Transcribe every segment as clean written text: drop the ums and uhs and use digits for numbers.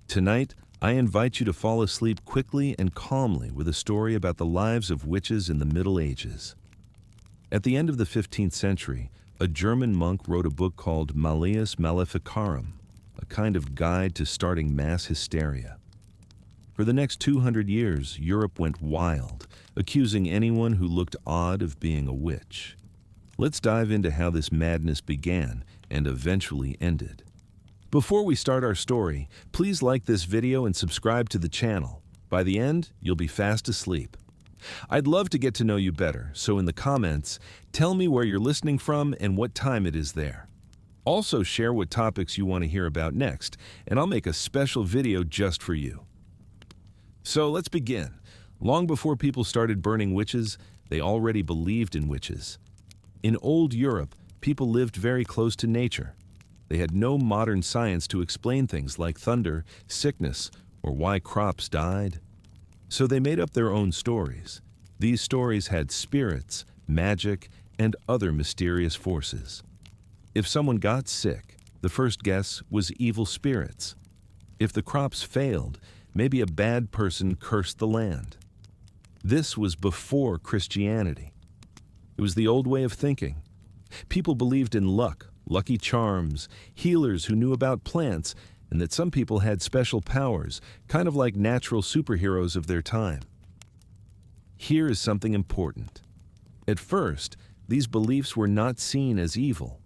Tonight, I invite you to fall asleep quickly and calmly with a story about the lives of witches in the Middle Ages. At the end of the 15th century, a German monk wrote a book called Malleus Maleficarum, a kind of guide to starting mass hysteria. For the next 200 years, Europe went wild, accusing anyone who looked odd of being a witch. Let's dive into how this madness began and eventually ended. Before we start our story, please like this video and subscribe to the channel. By the end, you'll be fast asleep. I'd love to get to know you better, so in the comments, tell me where you're listening from and what time it is there. Also share what topics you want to hear about next, and I'll make a special video just for you. So let's begin. Long before people started burning witches, they already believed in witches. In old Europe, people lived very close to nature. They had no modern science to explain things like thunder, sickness, or why crops died. So they made up their own stories. These stories had spirits, magic, and other mysterious forces. If someone got sick, the first guess was evil spirits. If the crops failed, maybe a bad person cursed the land. This was before Christianity. It was the old way of thinking. People believed in luck, lucky charms, healers who knew about plants, and that some people had special powers, kind of like natural superheroes of their time. Here is something important. At first, these beliefs were not seen as evil.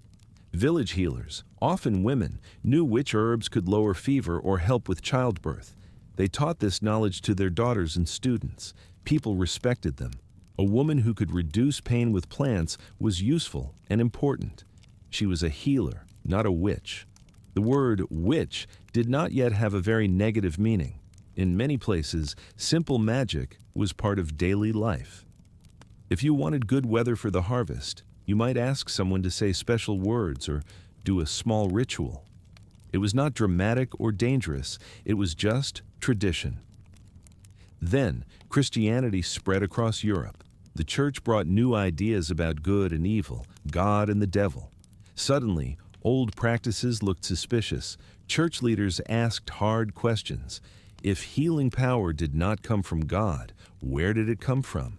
Village healers, often women, knew which herbs could lower fever or help with childbirth. They taught this knowledge to their daughters and students. People respected them. A woman who could reduce pain with plants was useful and important. She was a healer, not a witch. The word witch did not yet have a very negative meaning. In many places, simple magic was part of daily life. If you wanted good weather for the harvest, you might ask someone to say special words or do a small ritual. It was not dramatic or dangerous, it was just tradition. Then, Christianity spread across Europe. The church brought new ideas about good and evil, God and the devil. Suddenly, old practices looked suspicious. Church leaders asked hard questions. If healing power did not come from God, where did it come from?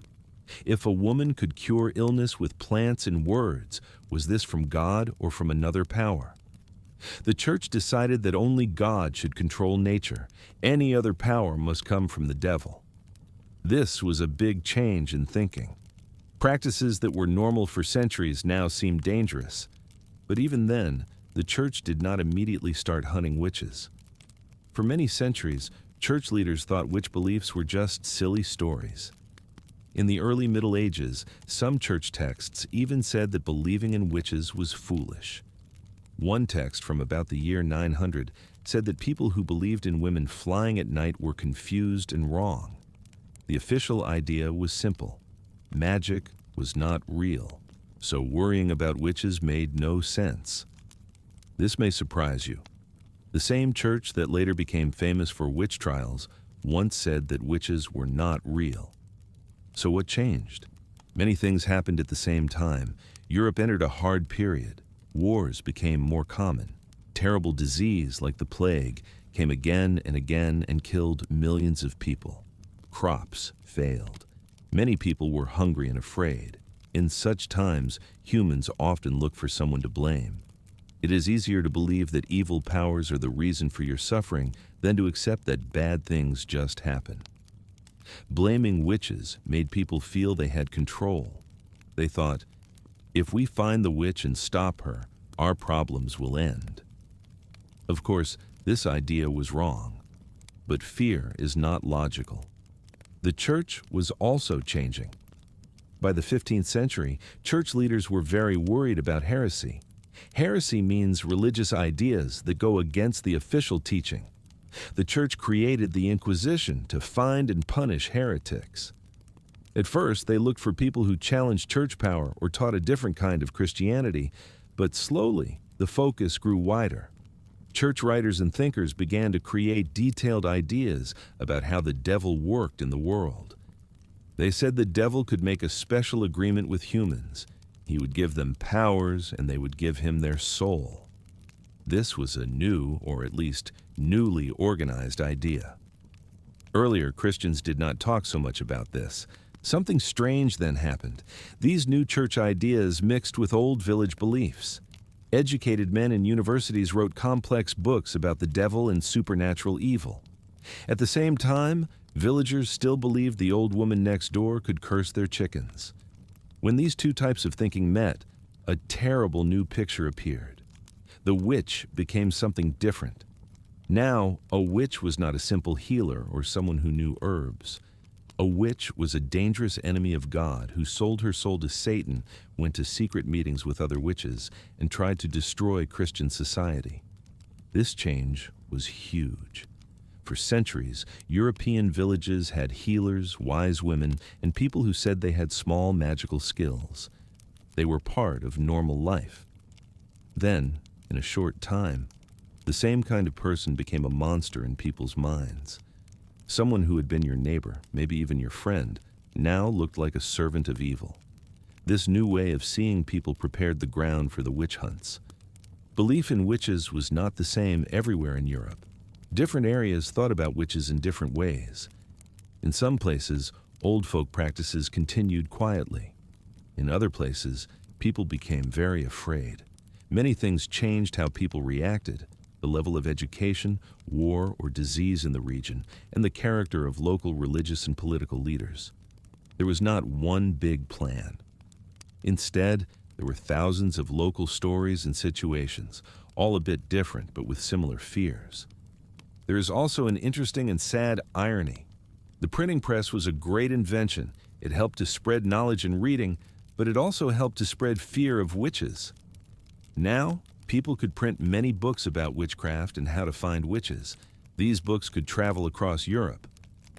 If a woman could cure illness with plants and words, was this from God or from another power? The church decided that only God should control nature. Any other power must come from the devil. This was a big change in thinking. Practices that were normal for centuries now seemed dangerous. But even then, the church did not immediately start hunting witches. For many centuries, church leaders thought witch beliefs were just silly stories. In the early Middle Ages, some church texts even said that believing in witches was foolish. One text from about the year 900 said that people who believed in women flying at night were confused and wrong. The official idea was simple. Magic was not real, so worrying about witches made no sense. This may surprise you. The same church that later became famous for witch trials once said that witches were not real. So what changed? Many things happened at the same time. Europe entered a hard period. Wars became more common. Terrible disease like the plague came again and killed millions of people. Crops failed. Many people were hungry and afraid. In such times, humans often look for someone to blame. It is easier to believe that evil powers are the reason for your suffering than to accept that bad things just happen. Blaming witches made people feel they had control. They thought, if we find the witch and stop her, our problems will end. Of course, this idea was wrong. But fear is not logical. The church was also changing. By the 15th century, church leaders were very worried about heresy. Heresy means religious ideas that go against the official teaching. The church created the Inquisition to find and punish heretics. At first, they looked for people who challenged church power or taught a different kind of Christianity, but slowly, the focus grew wider. Church writers and thinkers began to create detailed ideas about how the devil worked in the world. They said the devil could make a special agreement with humans. He would give them powers, and they would give him their soul. This was a new, or at least newly organized idea. Earlier, Christians did not talk so much about this. Something strange then happened. These new church ideas mixed with old village beliefs. Educated men in universities wrote complex books about the devil and supernatural evil. At the same time, villagers still believed the old woman next door could curse their chickens. When these two types of thinking met, a terrible new picture appeared. The witch became something different. Now, a witch was not a simple healer or someone who knew herbs. A witch was a dangerous enemy of God who sold her soul to Satan, went to secret meetings with other witches, and tried to destroy Christian society. This change was huge. For centuries, European villages had healers, wise women, and people who said they had small magical skills. They were part of normal life. Then, in a short time, the same kind of person became a monster in people's minds. Someone who had been your neighbor, maybe even your friend, now looked like a servant of evil. This new way of seeing people prepared the ground for the witch hunts. Belief in witches was not the same everywhere in Europe. Different areas thought about witches in different ways. In some places, old folk practices continued quietly. In other places, people became very afraid. Many things changed how people reacted: the level of education, war or disease in the region, and the character of local religious and political leaders. There was not one big plan. Instead, there were thousands of local stories and situations, all a bit different but with similar fears. There is also an interesting and sad irony. The printing press was a great invention. It helped to spread knowledge and reading, but it also helped to spread fear of witches. Now, people could print many books about witchcraft and how to find witches. These books could travel across Europe.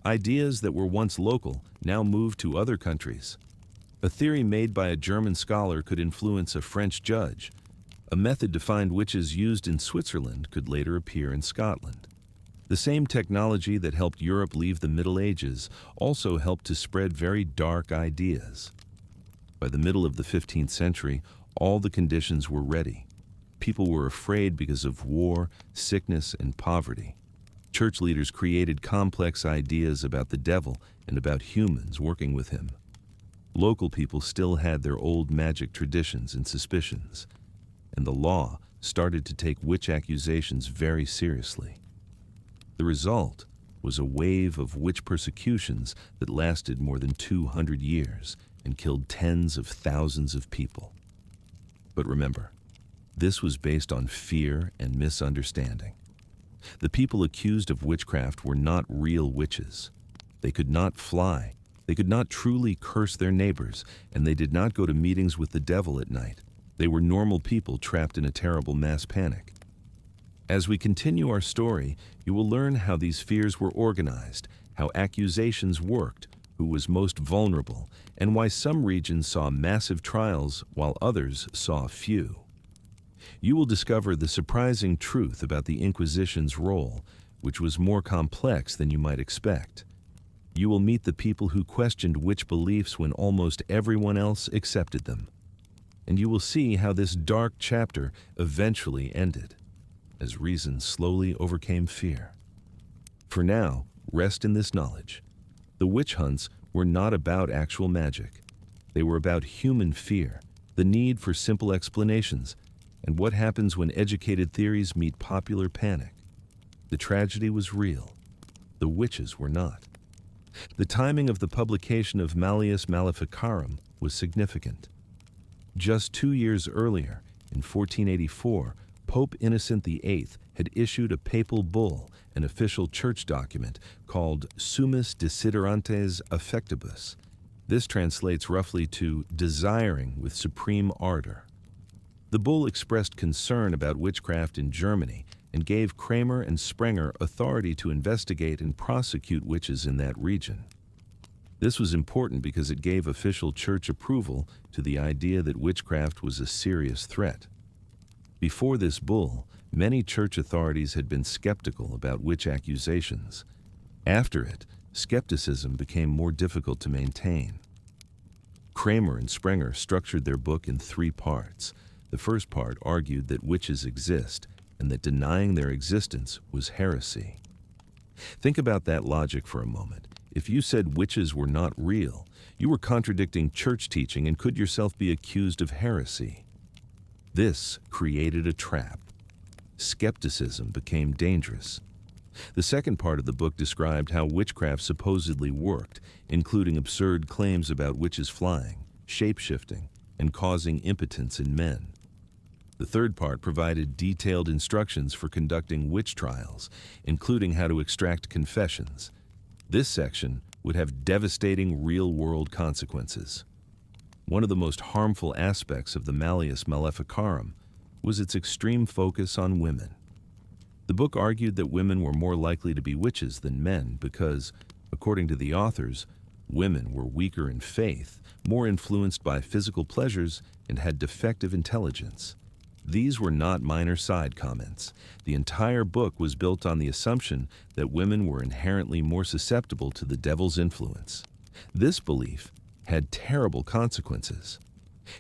Ideas that were once local now moved to other countries. A theory made by a German scholar could influence a French judge. A method to find witches used in Switzerland could later appear in Scotland. The same technology that helped Europe leave the Middle Ages also helped to spread very dark ideas. By the middle of the 15th century, all the conditions were ready. People were afraid because of war, sickness, and poverty. Church leaders created complex ideas about the devil and about humans working with him. Local people still had their old magic traditions and suspicions, and the law started to take witch accusations very seriously. The result was a wave of witch persecutions that lasted more than 200 years and killed tens of thousands of people. But remember, this was based on fear and misunderstanding. The people accused of witchcraft were not real witches. They could not fly, they could not truly curse their neighbors, and they did not go to meetings with the devil at night. They were normal people trapped in a terrible mass panic. As we continue our story, you will learn how these fears were organized, how accusations worked, who was most vulnerable, and why some regions saw massive trials while others saw few. You will discover the surprising truth about the Inquisition's role, which was more complex than you might expect. You will meet the people who questioned witch beliefs when almost everyone else accepted them. And you will see how this dark chapter eventually ended, as reason slowly overcame fear. For now, rest in this knowledge. The witch hunts were not about actual magic. They were about human fear, the need for simple explanations, and what happens when educated theories meet popular panic. The tragedy was real. The witches were not. The timing of the publication of Malleus Maleficarum was significant. Just 2 years earlier, in 1484, Pope Innocent VIII had issued a papal bull, an official church document called Summis Desiderantes Affectibus. This translates roughly to desiring with supreme ardor. The bull expressed concern about witchcraft in Germany and gave Kramer and Sprenger authority to investigate and prosecute witches in that region. This was important because it gave official church approval to the idea that witchcraft was a serious threat. Before this bull, many church authorities had been skeptical about witch accusations. After it, skepticism became more difficult to maintain. Kramer and Sprenger structured their book in 3 parts. The first part argued that witches exist, and that denying their existence was heresy. Think about that logic for a moment. If you said witches were not real, you were contradicting church teaching and could yourself be accused of heresy. This created a trap. Skepticism became dangerous. The second part of the book described how witchcraft supposedly worked, including absurd claims about witches flying, shape-shifting, and causing impotence in men. The third part provided detailed instructions for conducting witch trials, including how to extract confessions. This section would have devastating real-world consequences. One of the most harmful aspects of the Malleus Maleficarum was its extreme focus on women. The book argued that women were more likely to be witches than men because, according to the authors, women were weaker in faith, more influenced by physical pleasures, and had defective intelligence. These were not minor side comments. The entire book was built on the assumption that women were inherently more susceptible to the devil's influence. This belief had terrible consequences.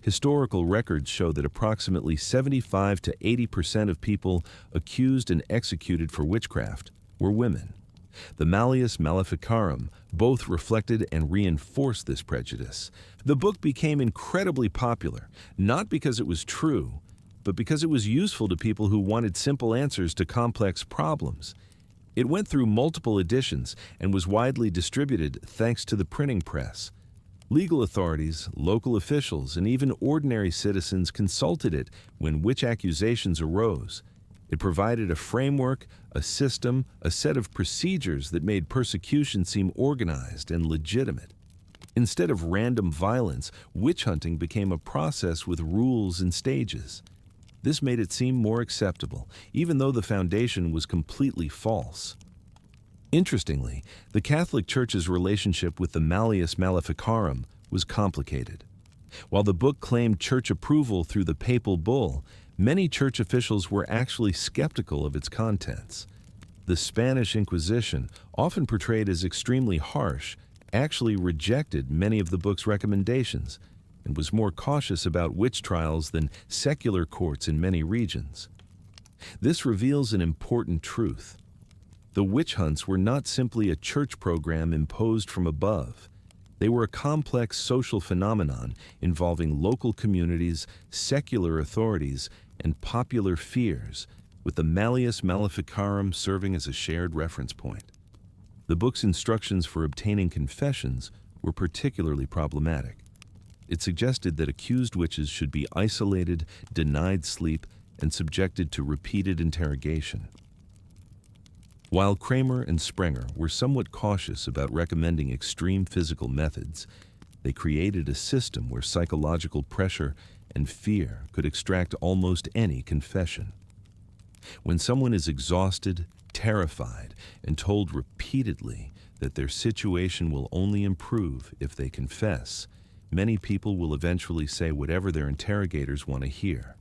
Historical records show that approximately 75 to 80% of people accused and executed for witchcraft were women. The Malleus Maleficarum both reflected and reinforced this prejudice. The book became incredibly popular, not because it was true, but because it was useful to people who wanted simple answers to complex problems. It went through multiple editions and was widely distributed thanks to the printing press. Legal authorities, local officials, and even ordinary citizens consulted it when witch accusations arose. It provided a framework, a system, a set of procedures that made persecution seem organized and legitimate. Instead of random violence, witch hunting became a process with rules and stages. This made it seem more acceptable, even though the foundation was completely false. Interestingly, the Catholic Church's relationship with the Malleus Maleficarum was complicated. While the book claimed church approval through the papal bull, many church officials were actually skeptical of its contents. The Spanish Inquisition, often portrayed as extremely harsh, actually rejected many of the book's recommendations and was more cautious about witch trials than secular courts in many regions. This reveals an important truth. The witch hunts were not simply a church program imposed from above. They were a complex social phenomenon involving local communities, secular authorities, and popular fears, with the Malleus Maleficarum serving as a shared reference point. The book's instructions for obtaining confessions were particularly problematic. It suggested that accused witches should be isolated, denied sleep, and subjected to repeated interrogation. While Kramer and Sprenger were somewhat cautious about recommending extreme physical methods, they created a system where psychological pressure and fear could extract almost any confession. When someone is exhausted, terrified, and told repeatedly that their situation will only improve if they confess, many people will eventually say whatever their interrogators want to hear.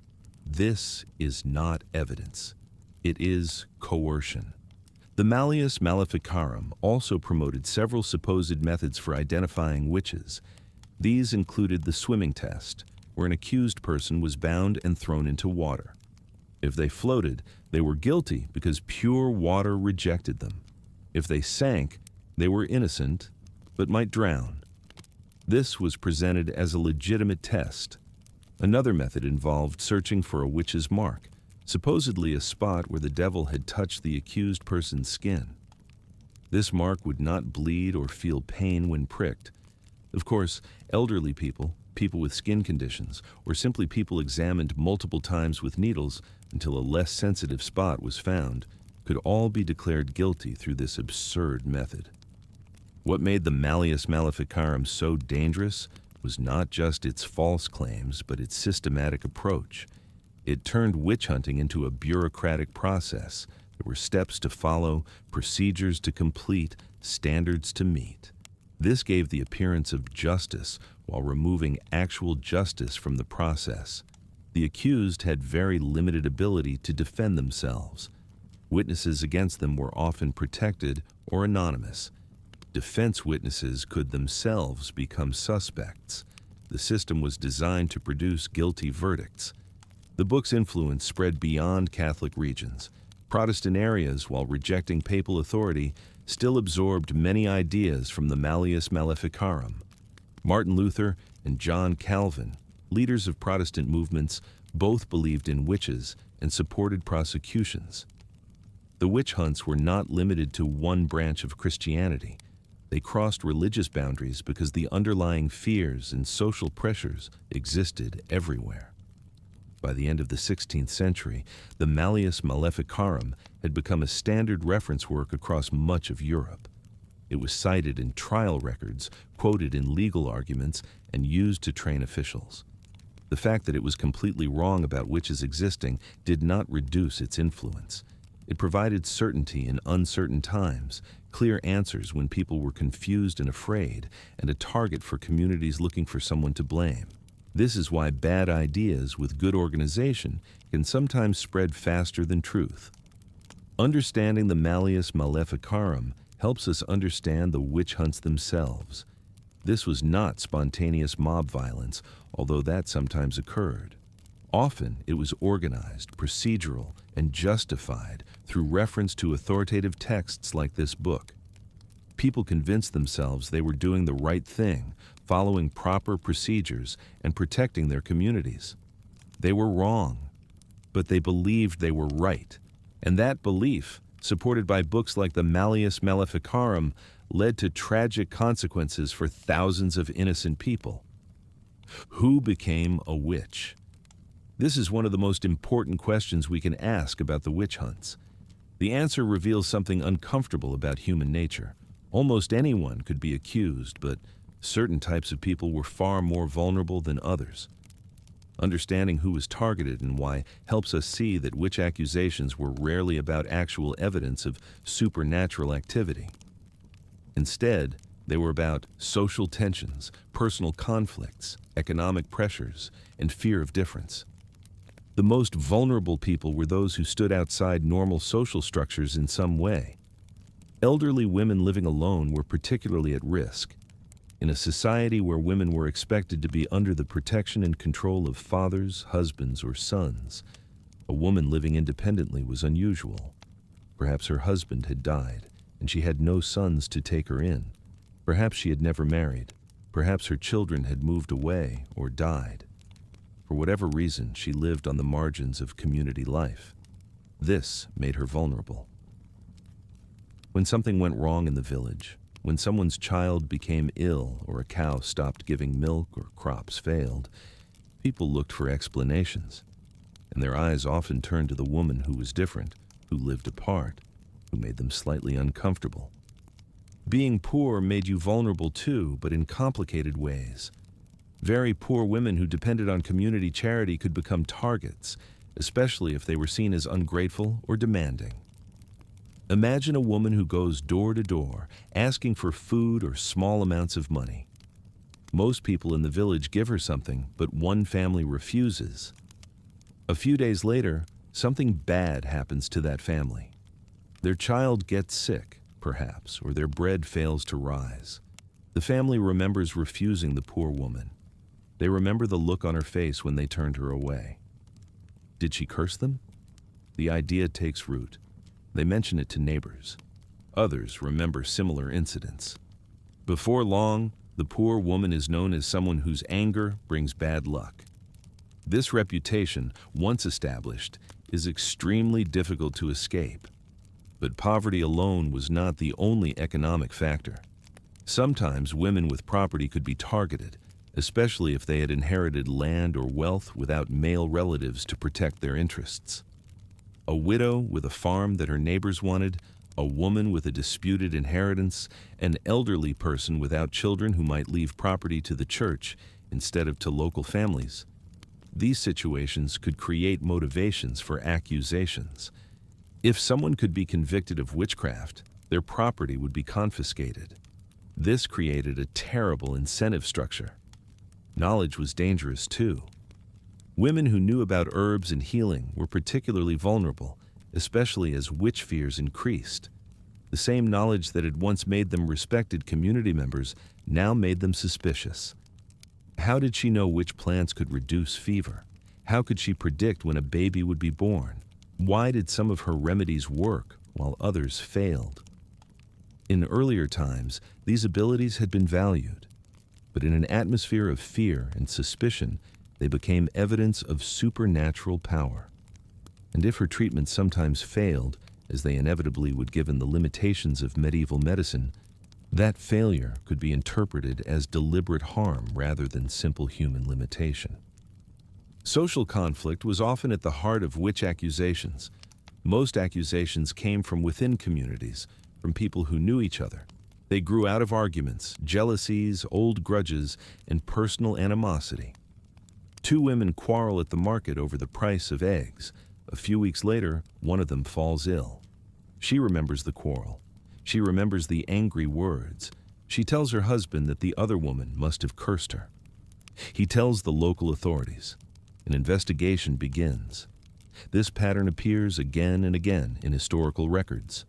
This is not evidence. It is coercion. The Malleus Maleficarum also promoted several supposed methods for identifying witches. These included the swimming test, where an accused person was bound and thrown into water. If they floated, they were guilty because pure water rejected them. If they sank, they were innocent, but might drown. This was presented as a legitimate test. Another method involved searching for a witch's mark, supposedly a spot where the devil had touched the accused person's skin. This mark would not bleed or feel pain when pricked. Of course, elderly people, people with skin conditions, or simply people examined multiple times with needles until a less sensitive spot was found, could all be declared guilty through this absurd method. What made the Malleus Maleficarum so dangerous was not just its false claims, but its systematic approach. It turned witch hunting into a bureaucratic process. There were steps to follow, procedures to complete, standards to meet. This gave the appearance of justice while removing actual justice from the process. The accused had very limited ability to defend themselves. Witnesses against them were often protected or anonymous. Defense witnesses could themselves become suspects. The system was designed to produce guilty verdicts. The book's influence spread beyond Catholic regions. Protestant areas, while rejecting papal authority, still absorbed many ideas from the Malleus Maleficarum. Martin Luther and John Calvin, leaders of Protestant movements, both believed in witches and supported prosecutions. The witch hunts were not limited to one branch of Christianity. They crossed religious boundaries because the underlying fears and social pressures existed everywhere. By the end of the 16th century, the Malleus Maleficarum had become a standard reference work across much of Europe. It was cited in trial records, quoted in legal arguments, and used to train officials. The fact that it was completely wrong about witches existing did not reduce its influence. It provided certainty in uncertain times, clear answers when people were confused and afraid, and a target for communities looking for someone to blame. This is why bad ideas with good organization can sometimes spread faster than truth. Understanding the Malleus Maleficarum helps us understand the witch hunts themselves. This was not spontaneous mob violence, although that sometimes occurred. Often it was organized, procedural, and justified through reference to authoritative texts like this book. People convinced themselves they were doing the right thing, following proper procedures, and protecting their communities. They were wrong, but they believed they were right. And that belief, supported by books like the Malleus Maleficarum, led to tragic consequences for thousands of innocent people. Who became a witch? This is one of the most important questions we can ask about the witch hunts. The answer reveals something uncomfortable about human nature. Almost anyone could be accused, but certain types of people were far more vulnerable than others. Understanding who was targeted and why helps us see that witch accusations were rarely about actual evidence of supernatural activity. Instead, they were about social tensions, personal conflicts, economic pressures, and fear of difference. The most vulnerable people were those who stood outside normal social structures in some way. Elderly women living alone were particularly at risk. In a society where women were expected to be under the protection and control of fathers, husbands, or sons, a woman living independently was unusual. Perhaps her husband had died, and she had no sons to take her in. Perhaps she had never married. Perhaps her children had moved away or died. For whatever reason, she lived on the margins of community life. This made her vulnerable. When something went wrong in the village, when someone's child became ill or a cow stopped giving milk or crops failed, people looked for explanations, and their eyes often turned to the woman who was different, who lived apart, who made them slightly uncomfortable. Being poor made you vulnerable too, but in complicated ways. Very poor women who depended on community charity could become targets, especially if they were seen as ungrateful or demanding. Imagine a woman who goes door to door, asking for food or small amounts of money. Most people in the village give her something, but one family refuses. A few days later, something bad happens to that family. Their child gets sick, perhaps, or their bread fails to rise. The family remembers refusing the poor woman. They remember the look on her face when they turned her away. Did she curse them? The idea takes root. They mention it to neighbors. Others remember similar incidents. Before long, the poor woman is known as someone whose anger brings bad luck. This reputation, once established, is extremely difficult to escape. But poverty alone was not the only economic factor. Sometimes women with property could be targeted, especially if they had inherited land or wealth without male relatives to protect their interests. A widow with a farm that her neighbors wanted, a woman with a disputed inheritance, an elderly person without children who might leave property to the church instead of to local families. These situations could create motivations for accusations. If someone could be convicted of witchcraft, their property would be confiscated. This created a terrible incentive structure. Knowledge was dangerous too. Women who knew about herbs and healing were particularly vulnerable, especially as witch fears increased. The same knowledge that had once made them respected community members now made them suspicious. How did she know which plants could reduce fever? How could she predict when a baby would be born? Why did some of her remedies work while others failed? In earlier times, these abilities had been valued, but in an atmosphere of fear and suspicion, they became evidence of supernatural power. And if her treatment sometimes failed, as they inevitably would given the limitations of medieval medicine, that failure could be interpreted as deliberate harm rather than simple human limitation. Social conflict was often at the heart of witch accusations. Most accusations came from within communities, from people who knew each other. They grew out of arguments, jealousies, old grudges, and personal animosity. Two women quarrel at the market over the price of eggs. A few weeks later, one of them falls ill. She remembers the quarrel. She remembers the angry words. She tells her husband that the other woman must have cursed her. He tells the local authorities. An investigation begins. This pattern appears again and again in historical records.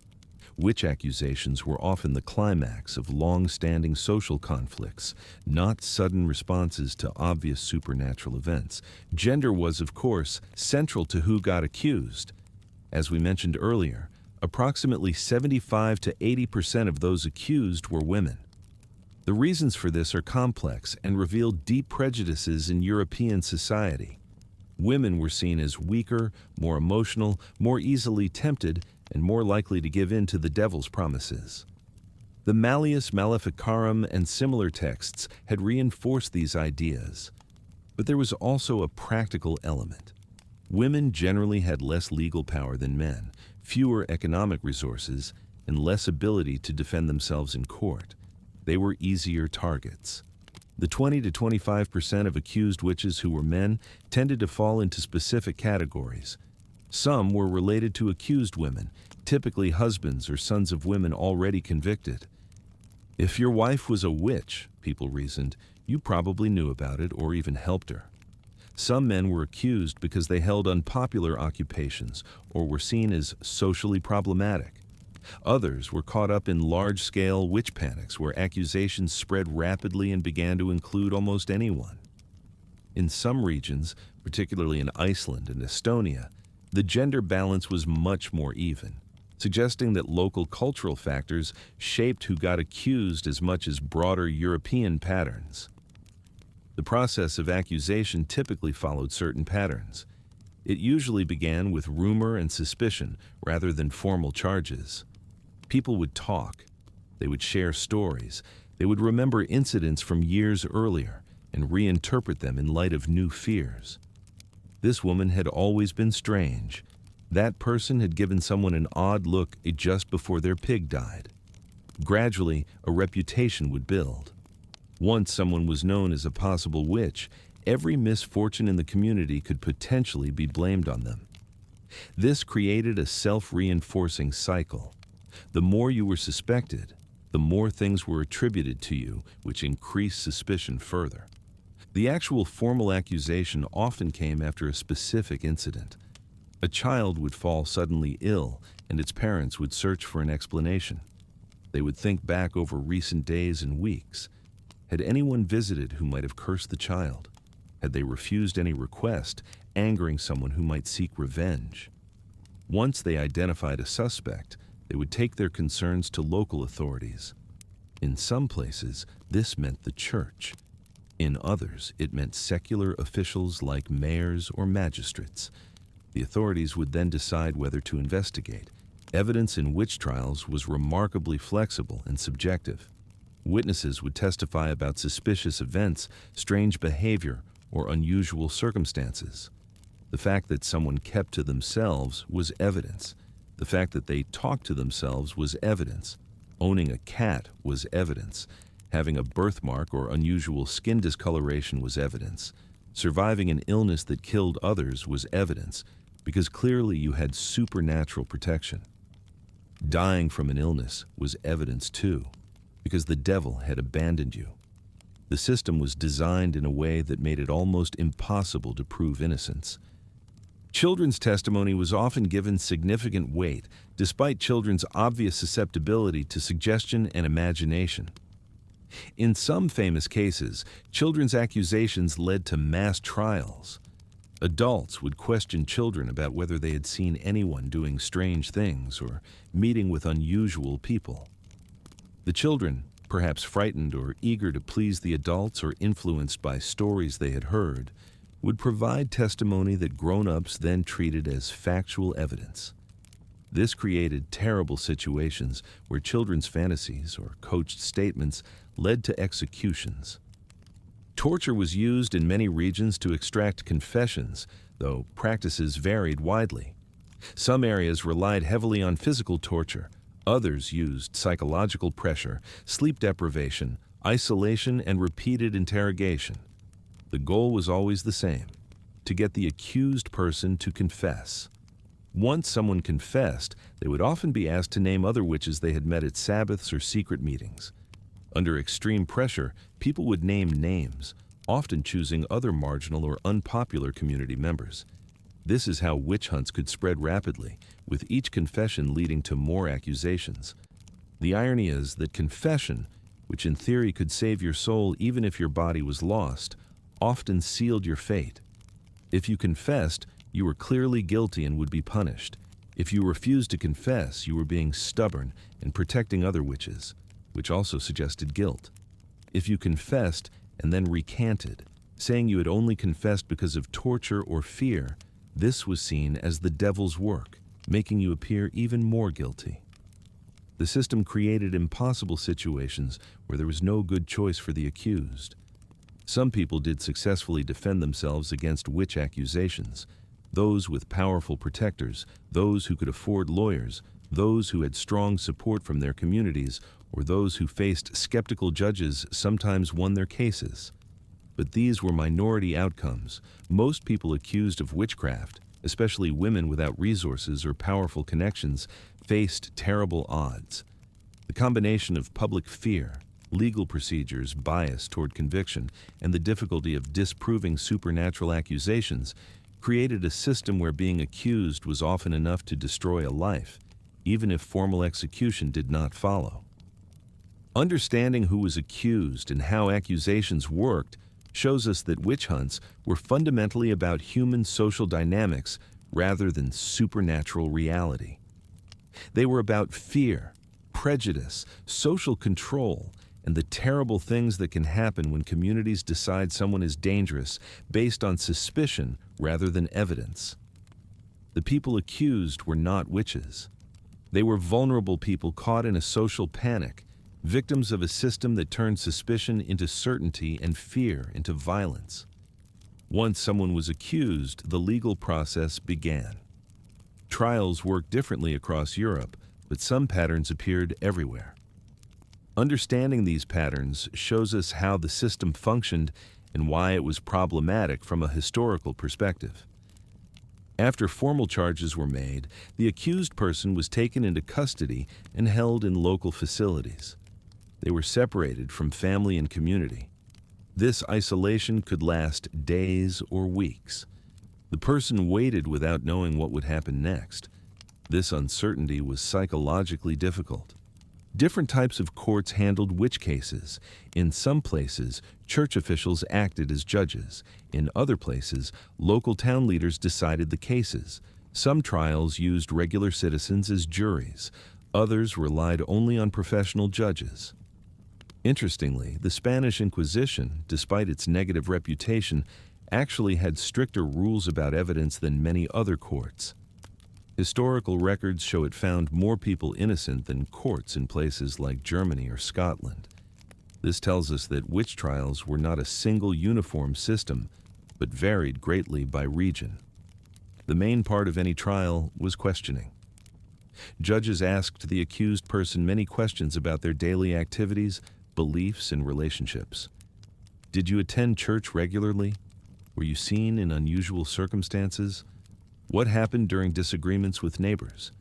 Witch accusations were often the climax of long-standing social conflicts, not sudden responses to obvious supernatural events. Gender was, of course, central to who got accused. As we mentioned earlier, approximately 75 to 80% of those accused were women. The reasons for this are complex and reveal deep prejudices in European society. Women were seen as weaker, more emotional, more easily tempted, and more likely to give in to the devil's promises. The Malleus Maleficarum and similar texts had reinforced these ideas. But there was also a practical element. Women generally had less legal power than men, fewer economic resources, and less ability to defend themselves in court. They were easier targets. The 20 to 25% of accused witches who were men tended to fall into specific categories. Some were related to accused women, typically husbands or sons of women already convicted. If your wife was a witch, people reasoned, you probably knew about it or even helped her. Some men were accused because they held unpopular occupations or were seen as socially problematic. Others were caught up in large-scale witch panics where accusations spread rapidly and began to include almost anyone. In some regions, particularly in Iceland and Estonia, the gender balance was much more even, suggesting that local cultural factors shaped who got accused as much as broader European patterns. The process of accusation typically followed certain patterns. It usually began with rumor and suspicion rather than formal charges. People would talk. They would share stories. They would remember incidents from years earlier and reinterpret them in light of new fears. This woman had always been strange. That person had given someone an odd look just before their pig died. Gradually, a reputation would build. Once someone was known as a possible witch, every misfortune in the community could potentially be blamed on them. This created a self-reinforcing cycle. The more you were suspected, the more things were attributed to you, which increased suspicion further. The actual formal accusation often came after a specific incident. A child would fall suddenly ill, and its parents would search for an explanation. They would think back over recent days and weeks. Had anyone visited who might have cursed the child? Had they refused any request, angering someone who might seek revenge? Once they identified a suspect, they would take their concerns to local authorities. In some places, this meant the church. In others, it meant secular officials like mayors or magistrates. The authorities would then decide whether to investigate. Evidence in witch trials was remarkably flexible and subjective. Witnesses would testify about suspicious events, strange behavior, or unusual circumstances. The fact that someone kept to themselves was evidence. The fact that they talked to themselves was evidence. Owning a cat was evidence. Having a birthmark or unusual skin discoloration was evidence. Surviving an illness that killed others was evidence, because clearly you had supernatural protection. Dying from an illness was evidence too, because the devil had abandoned you. The system was designed in a way that made it almost impossible to prove innocence. Children's testimony was often given significant weight, despite children's obvious susceptibility to suggestion and imagination. In some famous cases, children's accusations led to mass trials. Adults would question children about whether they had seen anyone doing strange things or meeting with unusual people. The children, perhaps frightened or eager to please the adults or influenced by stories they had heard, would provide testimony that grown-ups then treated as factual evidence. This created terrible situations where children's fantasies or coached statements led to executions. Torture was used in many regions to extract confessions, though practices varied widely. Some areas relied heavily on physical torture. Others used psychological pressure, sleep deprivation, isolation, and repeated interrogation. The goal was always the same: to get the accused person to confess. Once someone confessed, they would often be asked to name other witches they had met at Sabbaths or secret meetings. Under extreme pressure, people would name names, often choosing other marginal or unpopular community members. This is how witch hunts could spread rapidly, with each confession leading to more accusations. The irony is that confession, which in theory could save your soul even if your body was lost, often sealed your fate. If you confessed, you were clearly guilty and would be punished. If you refused to confess, you were being stubborn and protecting other witches, which also suggested guilt. If you confessed and then recanted, saying you had only confessed because of torture or fear, this was seen as the devil's work, making you appear even more guilty. The system created impossible situations where there was no good choice for the accused. Some people did successfully defend themselves against witch accusations: those with powerful protectors, those who could afford lawyers, those who had strong support from their communities, or those who faced skeptical judges sometimes won their cases. But these were minority outcomes. Most people accused of witchcraft, especially women without resources or powerful connections, faced terrible odds. The combination of public fear, legal procedures, bias toward conviction, and the difficulty of disproving supernatural accusations created a system where being accused was often enough to destroy a life, even if formal execution did not follow. Understanding who was accused and how accusations worked shows us that witch hunts were fundamentally about human social dynamics rather than supernatural reality. They were about fear, prejudice, social control, and the terrible things that can happen when communities decide someone is dangerous based on suspicion rather than evidence. The people accused were not witches. They were vulnerable people caught in a social panic, victims of a system that turned suspicion into certainty and fear into violence. Once someone was accused, the legal process began. Trials worked differently across Europe, but some patterns appeared everywhere. Understanding these patterns shows us how the system functioned and why it was problematic from a historical perspective. After formal charges were made, the accused person was taken into custody and held in local facilities. They were separated from family and community. This isolation could last days or weeks. The person waited without knowing what would happen next. This uncertainty was psychologically difficult. Different types of courts handled witch cases. In some places, church officials acted as judges. In other places, local town leaders decided the cases. Some trials used regular citizens as juries. Others relied only on professional judges. Interestingly, the Spanish Inquisition, despite its negative reputation, actually had stricter rules about evidence than many other courts. Historical records show it found more people innocent than courts in places like Germany or Scotland. This tells us that witch trials were not a single uniform system, but varied greatly by region. The main part of any trial was questioning. Judges asked the accused person many questions about their daily activities, beliefs, and relationships. Did you attend church regularly? Were you seen in unusual circumstances? What happened during disagreements with neighbors?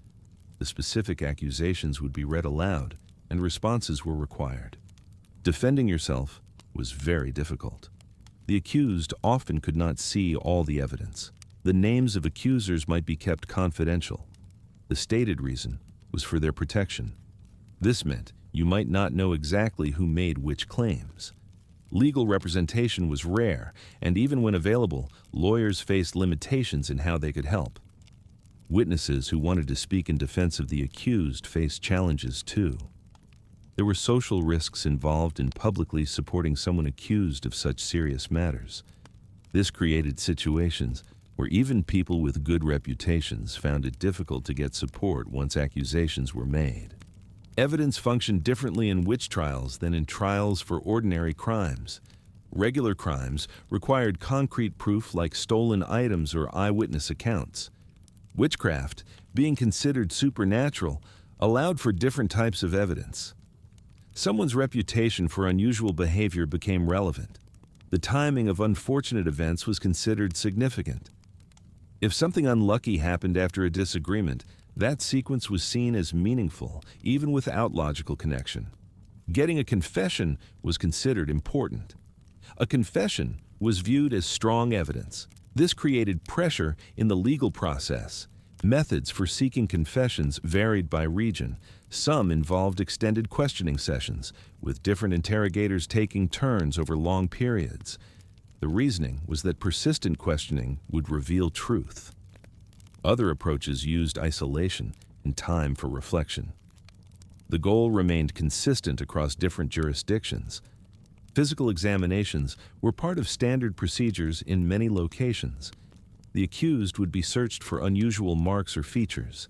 The specific accusations would be read aloud, and responses were required. Defending yourself was very difficult. The accused often could not see all the evidence. The names of accusers might be kept confidential. The stated reason was for their protection. This meant you might not know exactly who made which claims. Legal representation was rare, and even when available, lawyers faced limitations in how they could help. Witnesses who wanted to speak in defense of the accused faced challenges too. There were social risks involved in publicly supporting someone accused of such serious matters. This created situations where even people with good reputations found it difficult to get support once accusations were made. Evidence functioned differently in witch trials than in trials for ordinary crimes. Regular crimes required concrete proof like stolen items or eyewitness accounts. Witchcraft, being considered supernatural, allowed for different types of evidence. Someone's reputation for unusual behavior became relevant. The timing of unfortunate events was considered significant. If something unlucky happened after a disagreement, that sequence was seen as meaningful, even without logical connection. Getting a confession was considered important. A confession was viewed as strong evidence. This created pressure in the legal process. Methods for seeking confessions varied by region. Some involved extended questioning sessions, with different interrogators taking turns over long periods. The reasoning was that persistent questioning would reveal truth. Other approaches used isolation and time for reflection. The goal remained consistent across different jurisdictions. Physical examinations were part of standard procedures in many locations. The accused would be searched for unusual marks or features.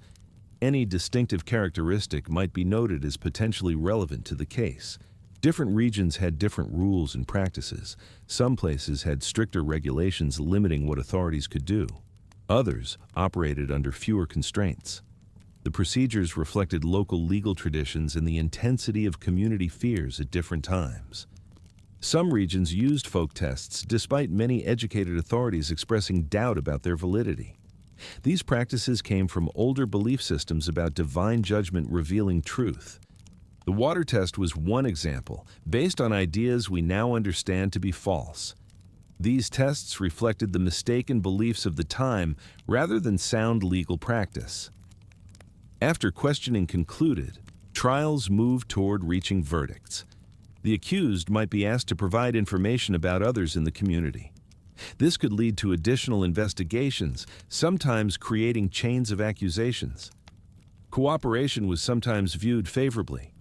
Any distinctive characteristic might be noted as potentially relevant to the case. Different regions had different rules and practices. Some places had stricter regulations limiting what authorities could do. Others operated under fewer constraints. The procedures reflected local legal traditions and the intensity of community fears at different times. Some regions used folk tests despite many educated authorities expressing doubt about their validity. These practices came from older belief systems about divine judgment revealing truth. The water test was one example, based on ideas we now understand to be false. These tests reflected the mistaken beliefs of the time rather than sound legal practice. After questioning concluded, trials moved toward reaching verdicts. The accused might be asked to provide information about others in the community. This could lead to additional investigations, sometimes creating chains of accusations. Cooperation was sometimes viewed favorably.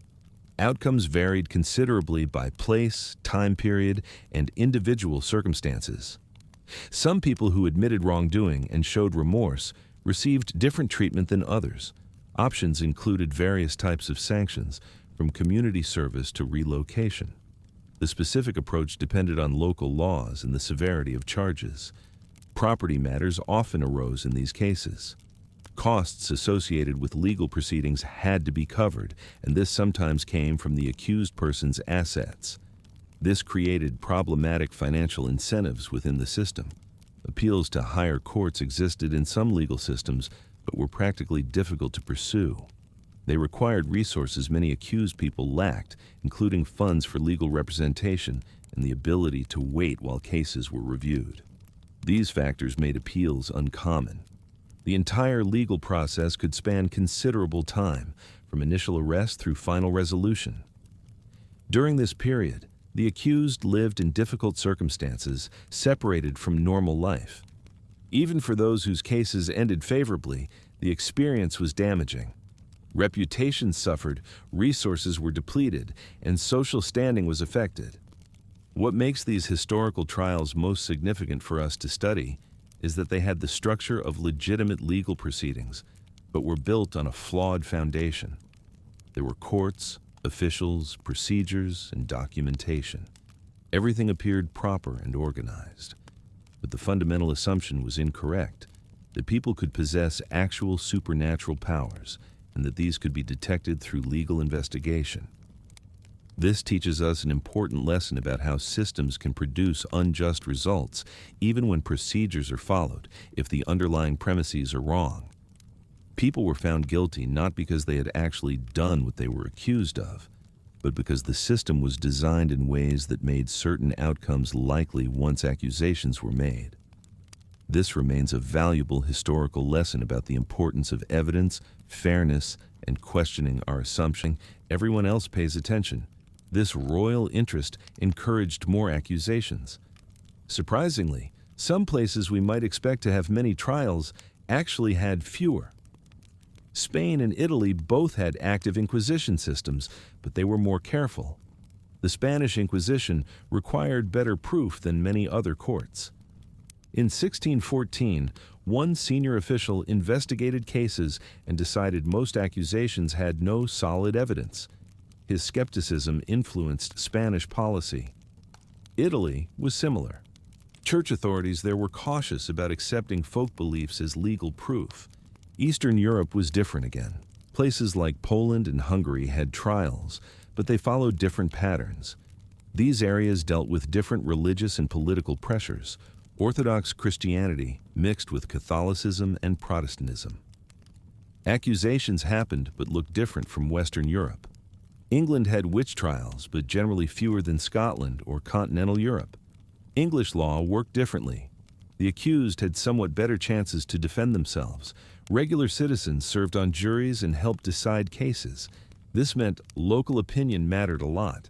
Outcomes varied considerably by place, time period, and individual circumstances. Some people who admitted wrongdoing and showed remorse received different treatment than others. Options included various types of sanctions, from community service to relocation. The specific approach depended on local laws and the severity of charges. Property matters often arose in these cases. Costs associated with legal proceedings had to be covered, and this sometimes came from the accused person's assets. This created problematic financial incentives within the system. Appeals to higher courts existed in some legal systems, but were practically difficult to pursue. They required resources many accused people lacked, including funds for legal representation and the ability to wait while cases were reviewed. These factors made appeals uncommon. The entire legal process could span considerable time, from initial arrest through final resolution. During this period, the accused lived in difficult circumstances, separated from normal life. Even for those whose cases ended favorably, the experience was damaging. Reputations suffered, resources were depleted, and social standing was affected. What makes these historical trials most significant for us to study is that they had the structure of legitimate legal proceedings, but were built on a flawed foundation. There were courts, officials, procedures, and documentation. Everything appeared proper and organized. But the fundamental assumption was incorrect, that people could possess actual supernatural powers, and that these could be detected through legal investigation. This teaches us an important lesson about how systems can produce unjust results, even when procedures are followed, if the underlying premises are wrong. People were found guilty not because they had actually done what they were accused of, but because the system was designed in ways that made certain outcomes likely once accusations were made. This remains a valuable historical lesson about the importance of evidence, fairness, and questioning our assumption. Everyone else pays attention. This royal interest encouraged more accusations. Surprisingly, some places we might expect to have many trials actually had fewer. Spain and Italy both had active inquisition systems, but they were more careful. The Spanish Inquisition required better proof than many other courts. In 1614, one senior official investigated cases and decided most accusations had no solid evidence. His skepticism influenced Spanish policy. Italy was similar. Church authorities there were cautious about accepting folk beliefs as legal proof. Eastern Europe was different again. Places like Poland and Hungary had trials, but they followed different patterns. These areas dealt with different religious and political pressures. Orthodox Christianity mixed with Catholicism and Protestantism. Accusations happened but looked different from Western Europe. England had witch trials, but generally fewer than Scotland or continental Europe. English law worked differently. The accused had somewhat better chances to defend themselves. Regular citizens served on juries and helped decide cases. This meant local opinion mattered a lot.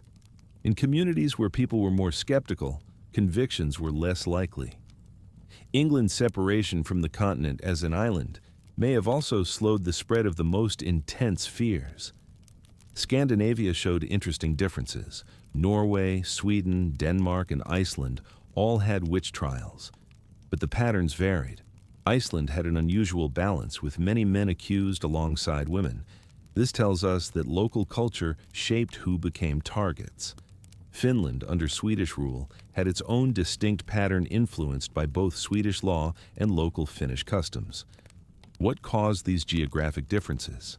In communities where people were more skeptical, convictions were less likely. England's separation from the continent as an island may have also slowed the spread of the most intense fears. Scandinavia showed interesting differences. Norway, Sweden, Denmark, and Iceland all had witch trials, but the patterns varied. Iceland had an unusual balance, with many men accused alongside women. This tells us that local culture shaped who became targets. Finland, under Swedish rule, had its own distinct pattern influenced by both Swedish law and local Finnish customs. What caused these geographic differences?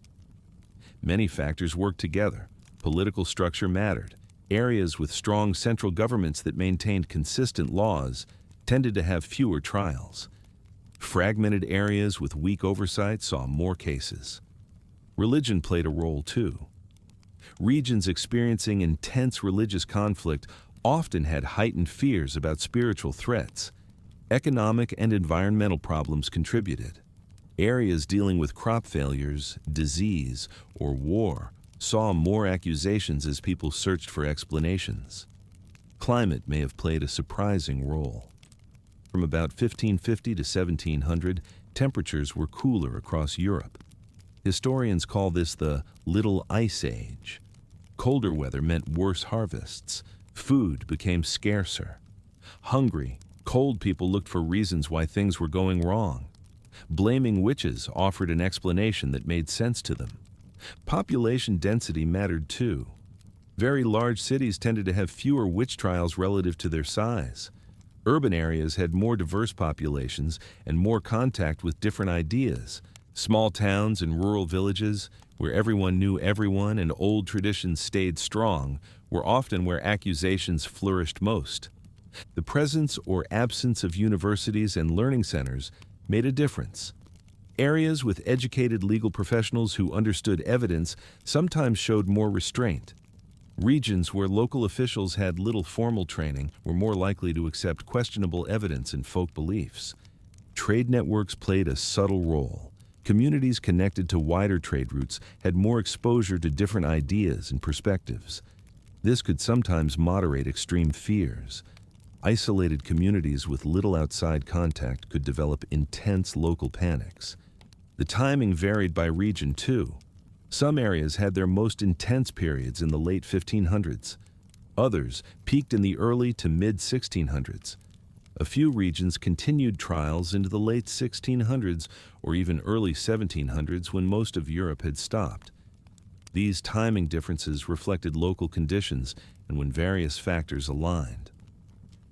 Many factors worked together. Political structure mattered. Areas with strong central governments that maintained consistent laws tended to have fewer trials. Fragmented areas with weak oversight saw more cases. Religion played a role too. Regions experiencing intense religious conflict often had heightened fears about spiritual threats. Economic and environmental problems contributed. Areas dealing with crop failures, disease, or war saw more accusations as people searched for explanations. Climate may have played a surprising role. From about 1550 to 1700, temperatures were cooler across Europe. Historians call this the Little Ice Age. Colder weather meant worse harvests. Food became scarcer. Hungry, cold people looked for reasons why things were going wrong. Blaming witches offered an explanation that made sense to them. Population density mattered too. Very large cities tended to have fewer witch trials relative to their size. Urban areas had more diverse populations and more contact with different ideas. Small towns and rural villages, where everyone knew everyone and old traditions stayed strong, were often where accusations flourished most. The presence or absence of universities and learning centers made a difference. Areas with educated legal professionals who understood evidence sometimes showed more restraint. Regions where local officials had little formal training were more likely to accept questionable evidence and folk beliefs. Trade networks played a subtle role. Communities connected to wider trade routes had more exposure to different ideas and perspectives. This could sometimes moderate extreme fears. Isolated communities with little outside contact could develop intense local panics. The timing varied by region too. Some areas had their most intense periods in the late 1500s. Others peaked in the early to mid-1600s. A few regions continued trials into the late 1600s or even early 1700s when most of Europe had stopped. These timing differences reflected local conditions and when various factors aligned.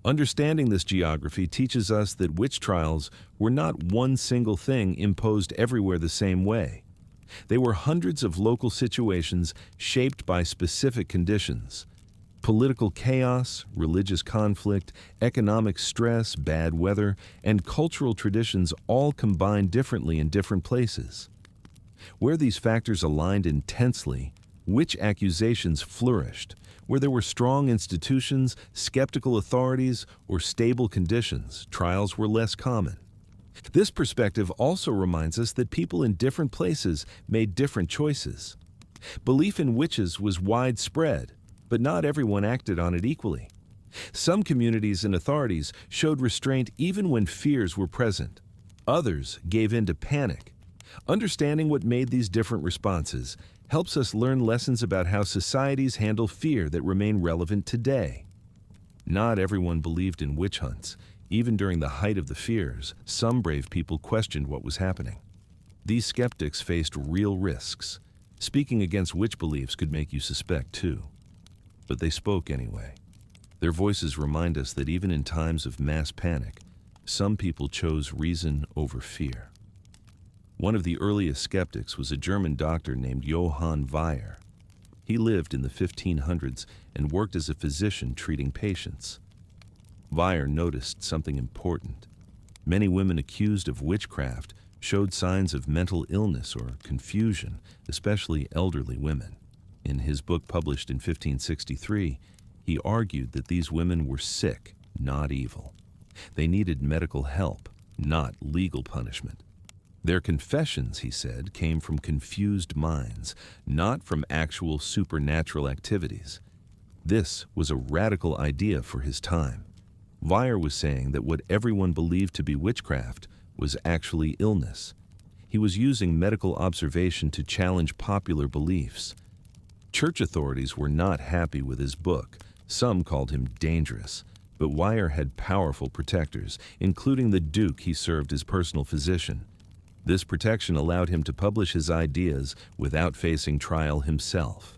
Understanding this geography teaches us that witch trials were not one single thing imposed everywhere the same way. They were hundreds of local situations shaped by specific conditions. Political chaos, religious conflict, economic stress, bad weather, and cultural traditions all combined differently in different places. Where these factors aligned intensely, witch accusations flourished. Where there were strong institutions, skeptical authorities, or stable conditions, trials were less common. This perspective also reminds us that people in different places made different choices. Belief in witches was widespread. but not everyone acted on it equally. Some communities and authorities showed restraint even when fears were present. Others gave in to panic. Understanding what made these different responses helps us learn lessons about how societies handle fear that remain relevant today. Not everyone believed in witch hunts. Even during the height of the fears, some brave people questioned what was happening. These skeptics faced real risks. Speaking against witch beliefs could make you suspect too. But they spoke anyway. Their voices remind us that even in times of mass panic, some people chose reason over fear. One of the earliest skeptics was a German doctor named Johann Weyer. He lived in the 1500s and worked as a physician treating patients. Weyer noticed something important. Many women accused of witchcraft showed signs of mental illness or confusion, especially elderly women. In his book published in 1563, he argued that these women were sick, not evil. They needed medical help, not legal punishment. Their confessions, he said, came from confused minds, not from actual supernatural activities. This was a radical idea for his time. Weyer was saying that what everyone believed to be witchcraft was actually illness. He was using medical observation to challenge popular beliefs. Church authorities were not happy with his book. Some called him dangerous, but Weyer had powerful protectors, including the Duke he served as personal physician. This protection allowed him to publish his ideas without facing trial himself.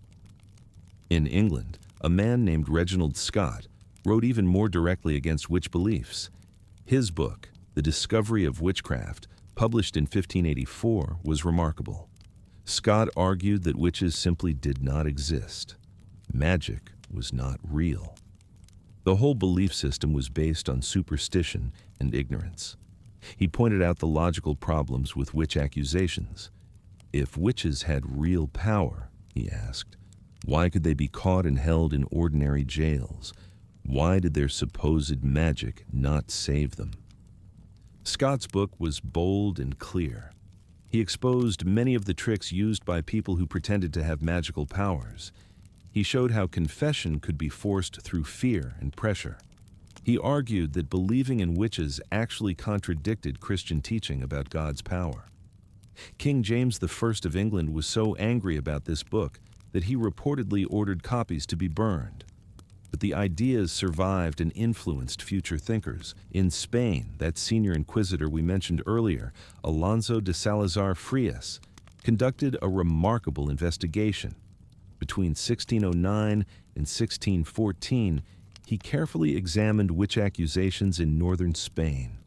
In England, a man named Reginald Scott wrote even more directly against witch beliefs. His book, The Discovery of Witchcraft, published in 1584, was remarkable. Scott argued that witches simply did not exist. Magic was not real. The whole belief system was based on superstition and ignorance. He pointed out the logical problems with witch accusations. If witches had real power, he asked, why could they be caught and held in ordinary jails? Why did their supposed magic not save them? Scott's book was bold and clear. He exposed many of the tricks used by people who pretended to have magical powers. He showed how confession could be forced through fear and pressure. He argued that believing in witches actually contradicted Christian teaching about God's power. King James I of England was so angry about this book that he reportedly ordered copies to be burned. But the ideas survived and influenced future thinkers. In Spain, that senior inquisitor we mentioned earlier, Alonso de Salazar Frias, conducted a remarkable investigation. Between 1609 and 1614, he carefully examined witch accusations in northern Spain.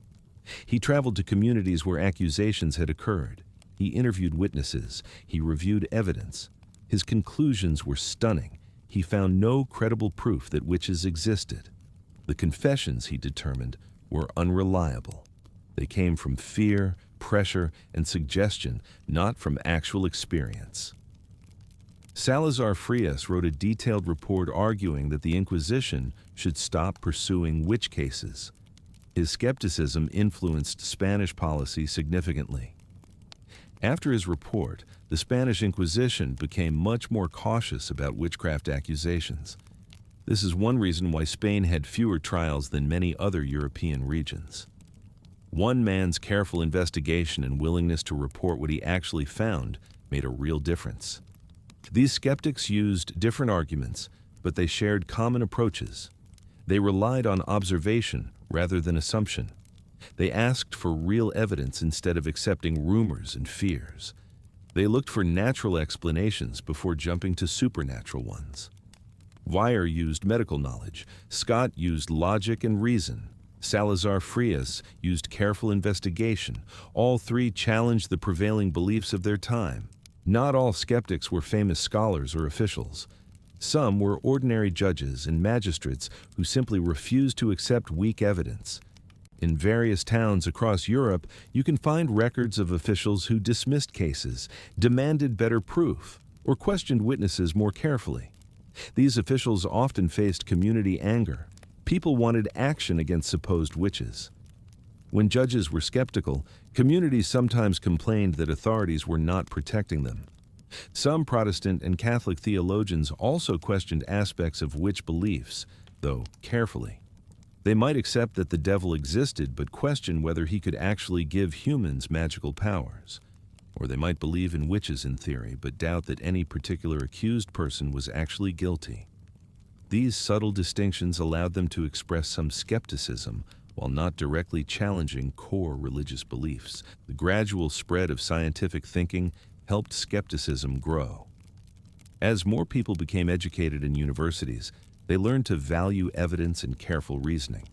He traveled to communities where accusations had occurred. He interviewed witnesses. He reviewed evidence. His conclusions were stunning. He found no credible proof that witches existed. The confessions, he determined, were unreliable. They came from fear, pressure, and suggestion, not from actual experience. Salazar Frias wrote a detailed report arguing that the Inquisition should stop pursuing witch cases. His skepticism influenced Spanish policy significantly. After his report, the Spanish Inquisition became much more cautious about witchcraft accusations. This is one reason why Spain had fewer trials than many other European regions. One man's careful investigation and willingness to report what he actually found made a real difference. These skeptics used different arguments, but they shared common approaches. They relied on observation rather than assumption. They asked for real evidence instead of accepting rumors and fears. They looked for natural explanations before jumping to supernatural ones. Weyer used medical knowledge. Scott used logic and reason. Salazar Frias used careful investigation. All three challenged the prevailing beliefs of their time. Not all skeptics were famous scholars or officials. Some were ordinary judges and magistrates who simply refused to accept weak evidence. In various towns across Europe, you can find records of officials who dismissed cases, demanded better proof, or questioned witnesses more carefully. These officials often faced community anger. People wanted action against supposed witches. When judges were skeptical, communities sometimes complained that authorities were not protecting them. Some Protestant and Catholic theologians also questioned aspects of witch beliefs, though carefully. They might accept that the devil existed but question whether he could actually give humans magical powers. Or they might believe in witches in theory but doubt that any particular accused person was actually guilty. These subtle distinctions allowed them to express some skepticism while not directly challenging core religious beliefs. The gradual spread of scientific thinking helped skepticism grow. As more people became educated in universities, they learned to value evidence and careful reasoning.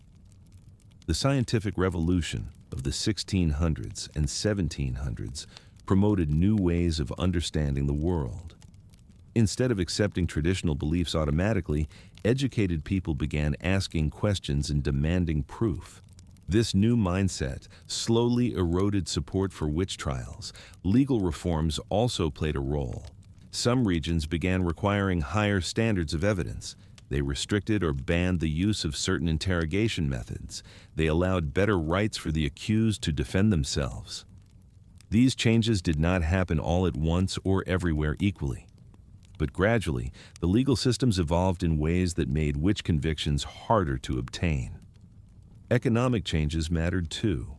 The scientific revolution of the 1600s and 1700s promoted new ways of understanding the world. Instead of accepting traditional beliefs automatically, educated people began asking questions and demanding proof. This new mindset slowly eroded support for witch trials. Legal reforms also played a role. Some regions began requiring higher standards of evidence. They restricted or banned the use of certain interrogation methods. They allowed better rights for the accused to defend themselves. These changes did not happen all at once or everywhere equally. But gradually, the legal systems evolved in ways that made witch convictions harder to obtain. Economic changes mattered too.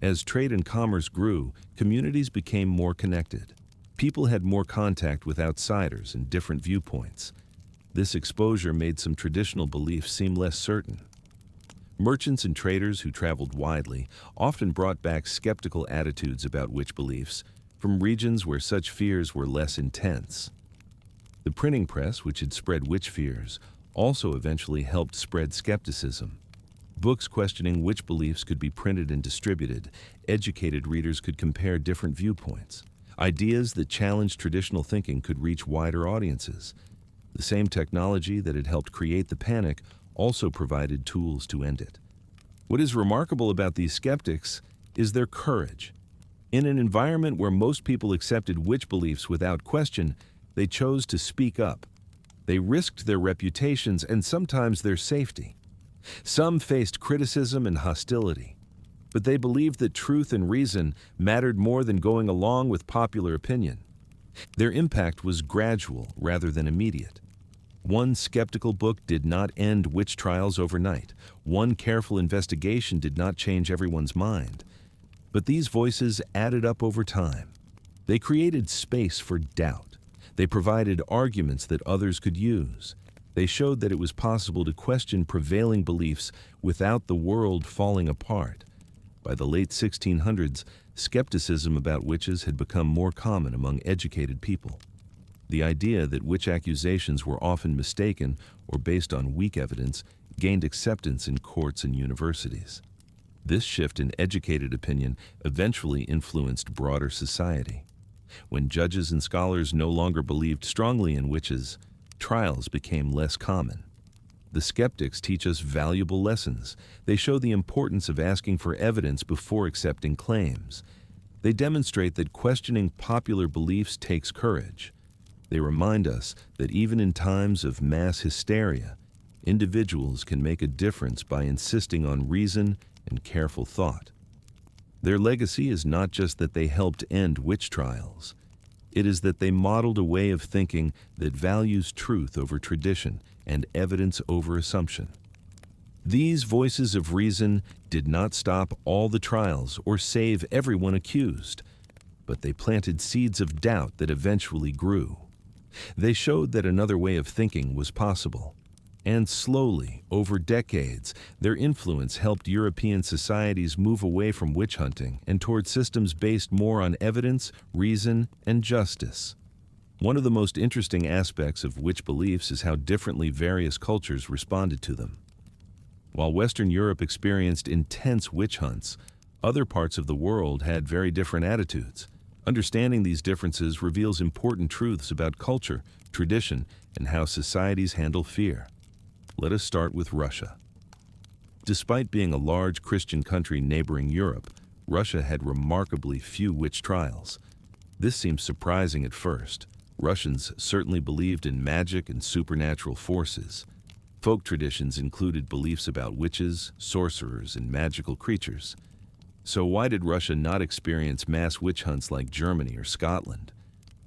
As trade and commerce grew, communities became more connected. People had more contact with outsiders and different viewpoints. This exposure made some traditional beliefs seem less certain. Merchants and traders who traveled widely often brought back skeptical attitudes about witch beliefs from regions where such fears were less intense. The printing press, which had spread witch fears, also eventually helped spread skepticism. Books questioning witch beliefs could be printed and distributed. Educated readers could compare different viewpoints. Ideas that challenged traditional thinking could reach wider audiences. The same technology that had helped create the panic also provided tools to end it. What is remarkable about these skeptics is their courage. In an environment where most people accepted witch beliefs without question, they chose to speak up. They risked their reputations and sometimes their safety. Some faced criticism and hostility, but they believed that truth and reason mattered more than going along with popular opinion. Their impact was gradual rather than immediate. One skeptical book did not end witch trials overnight. One careful investigation did not change everyone's mind. But these voices added up over time. They created space for doubt. They provided arguments that others could use. They showed that it was possible to question prevailing beliefs without the world falling apart. By the late 1600s, skepticism about witches had become more common among educated people. The idea that witch accusations were often mistaken or based on weak evidence gained acceptance in courts and universities. This shift in educated opinion eventually influenced broader society. When judges and scholars no longer believed strongly in witches, trials became less common. The skeptics teach us valuable lessons. They show the importance of asking for evidence before accepting claims. They demonstrate that questioning popular beliefs takes courage. They remind us that even in times of mass hysteria, individuals can make a difference by insisting on reason and careful thought. Their legacy is not just that they helped end witch trials. It is that they modeled a way of thinking that values truth over tradition and evidence over assumption. These voices of reason did not stop all the trials or save everyone accused, but they planted seeds of doubt that eventually grew. They showed that another way of thinking was possible. And slowly, over decades, their influence helped European societies move away from witch hunting and toward systems based more on evidence, reason, and justice. One of the most interesting aspects of witch beliefs is how differently various cultures responded to them. While Western Europe experienced intense witch hunts, other parts of the world had very different attitudes. Understanding these differences reveals important truths about culture, tradition, and how societies handle fear. Let us start with Russia. Despite being a large Christian country neighboring Europe, Russia had remarkably few witch trials. This seems surprising at first. Russians certainly believed in magic and supernatural forces. Folk traditions included beliefs about witches, sorcerers, and magical creatures. So why did Russia not experience mass witch hunts like Germany or Scotland?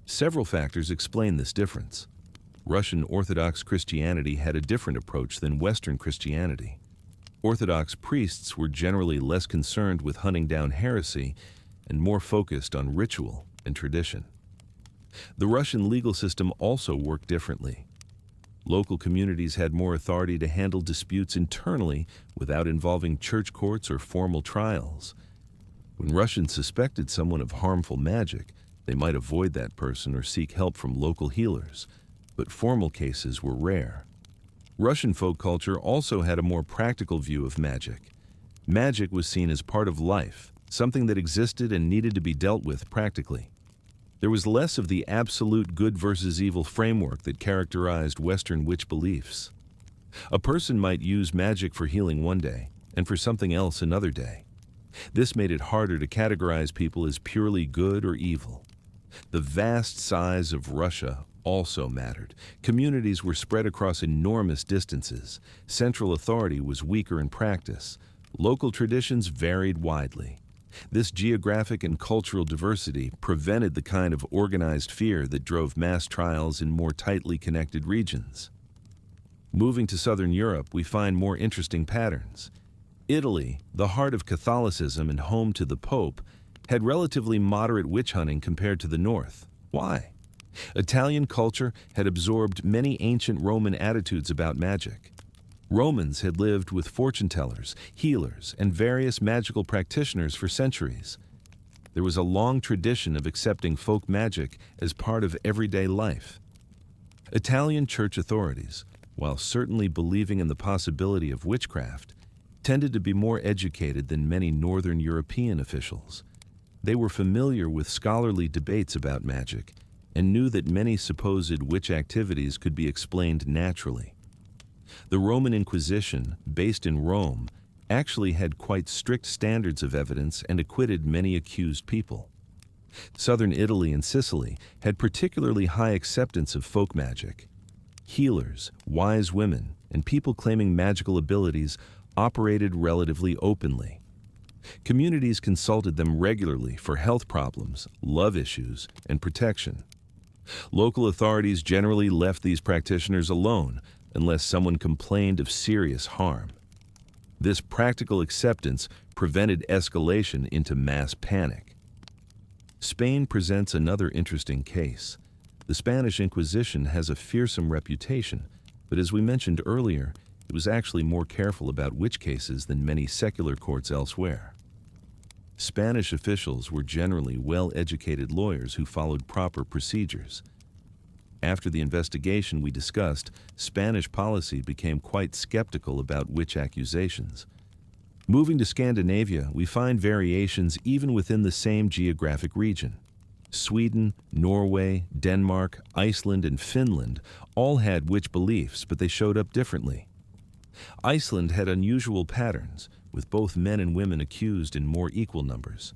Several factors explain this difference. Russian Orthodox Christianity had a different approach than Western Christianity. Orthodox priests were generally less concerned with hunting down heresy and more focused on ritual and tradition. The Russian legal system also worked differently. Local communities had more authority to handle disputes internally without involving church courts or formal trials. When Russians suspected someone of harmful magic, they might avoid that person or seek help from local healers, but formal cases were rare. Russian folk culture also had a more practical view of magic. Magic was seen as part of life, something that existed and needed to be dealt with practically. There was less of the absolute good versus evil framework that characterized Western witch beliefs. A person might use magic for healing one day, and for something else another day. This made it harder to categorize people as purely good or evil. The vast size of Russia also mattered. Communities were spread across enormous distances. Central authority was weaker in practice. Local traditions varied widely. This geographic and cultural diversity prevented the kind of organized fear that drove mass trials in more tightly connected regions. Moving to Southern Europe, we find more interesting patterns. Italy, the heart of Catholicism and home to the Pope, had relatively moderate witch hunting compared to the North. Why? Italian culture had absorbed many ancient Roman attitudes about magic. Romans had lived with fortune tellers, healers, and various magical practitioners for centuries. There was a long tradition of accepting folk magic as part of everyday life. Italian church authorities, while certainly believing in the possibility of witchcraft, tended to be more educated than many Northern European officials. They were familiar with scholarly debates about magic and knew that many supposed witch activities could be explained naturally. The Roman Inquisition, based in Rome, actually had quite strict standards of evidence and acquitted many accused people. Southern Italy and Sicily had particularly high acceptance of folk magic. Healers, wise women, and people claiming magical abilities operated relatively openly. Communities consulted them regularly for health problems, love issues, and protection. Local authorities generally left these practitioners alone unless someone complained of serious harm. This practical acceptance prevented escalation into mass panic. Spain presents another interesting case. The Spanish Inquisition has a fearsome reputation, but as we mentioned earlier, it was actually more careful about witch cases than many secular courts elsewhere. Spanish officials were generally well-educated lawyers who followed proper procedures. After the investigation we discussed, Spanish policy became quite skeptical about witch accusations. Moving to Scandinavia, we find variations even within the same geographic region. Sweden, Norway, Denmark, Iceland, and Finland all had witch beliefs, but they showed up differently. Iceland had unusual patterns, with both men and women accused in more equal numbers.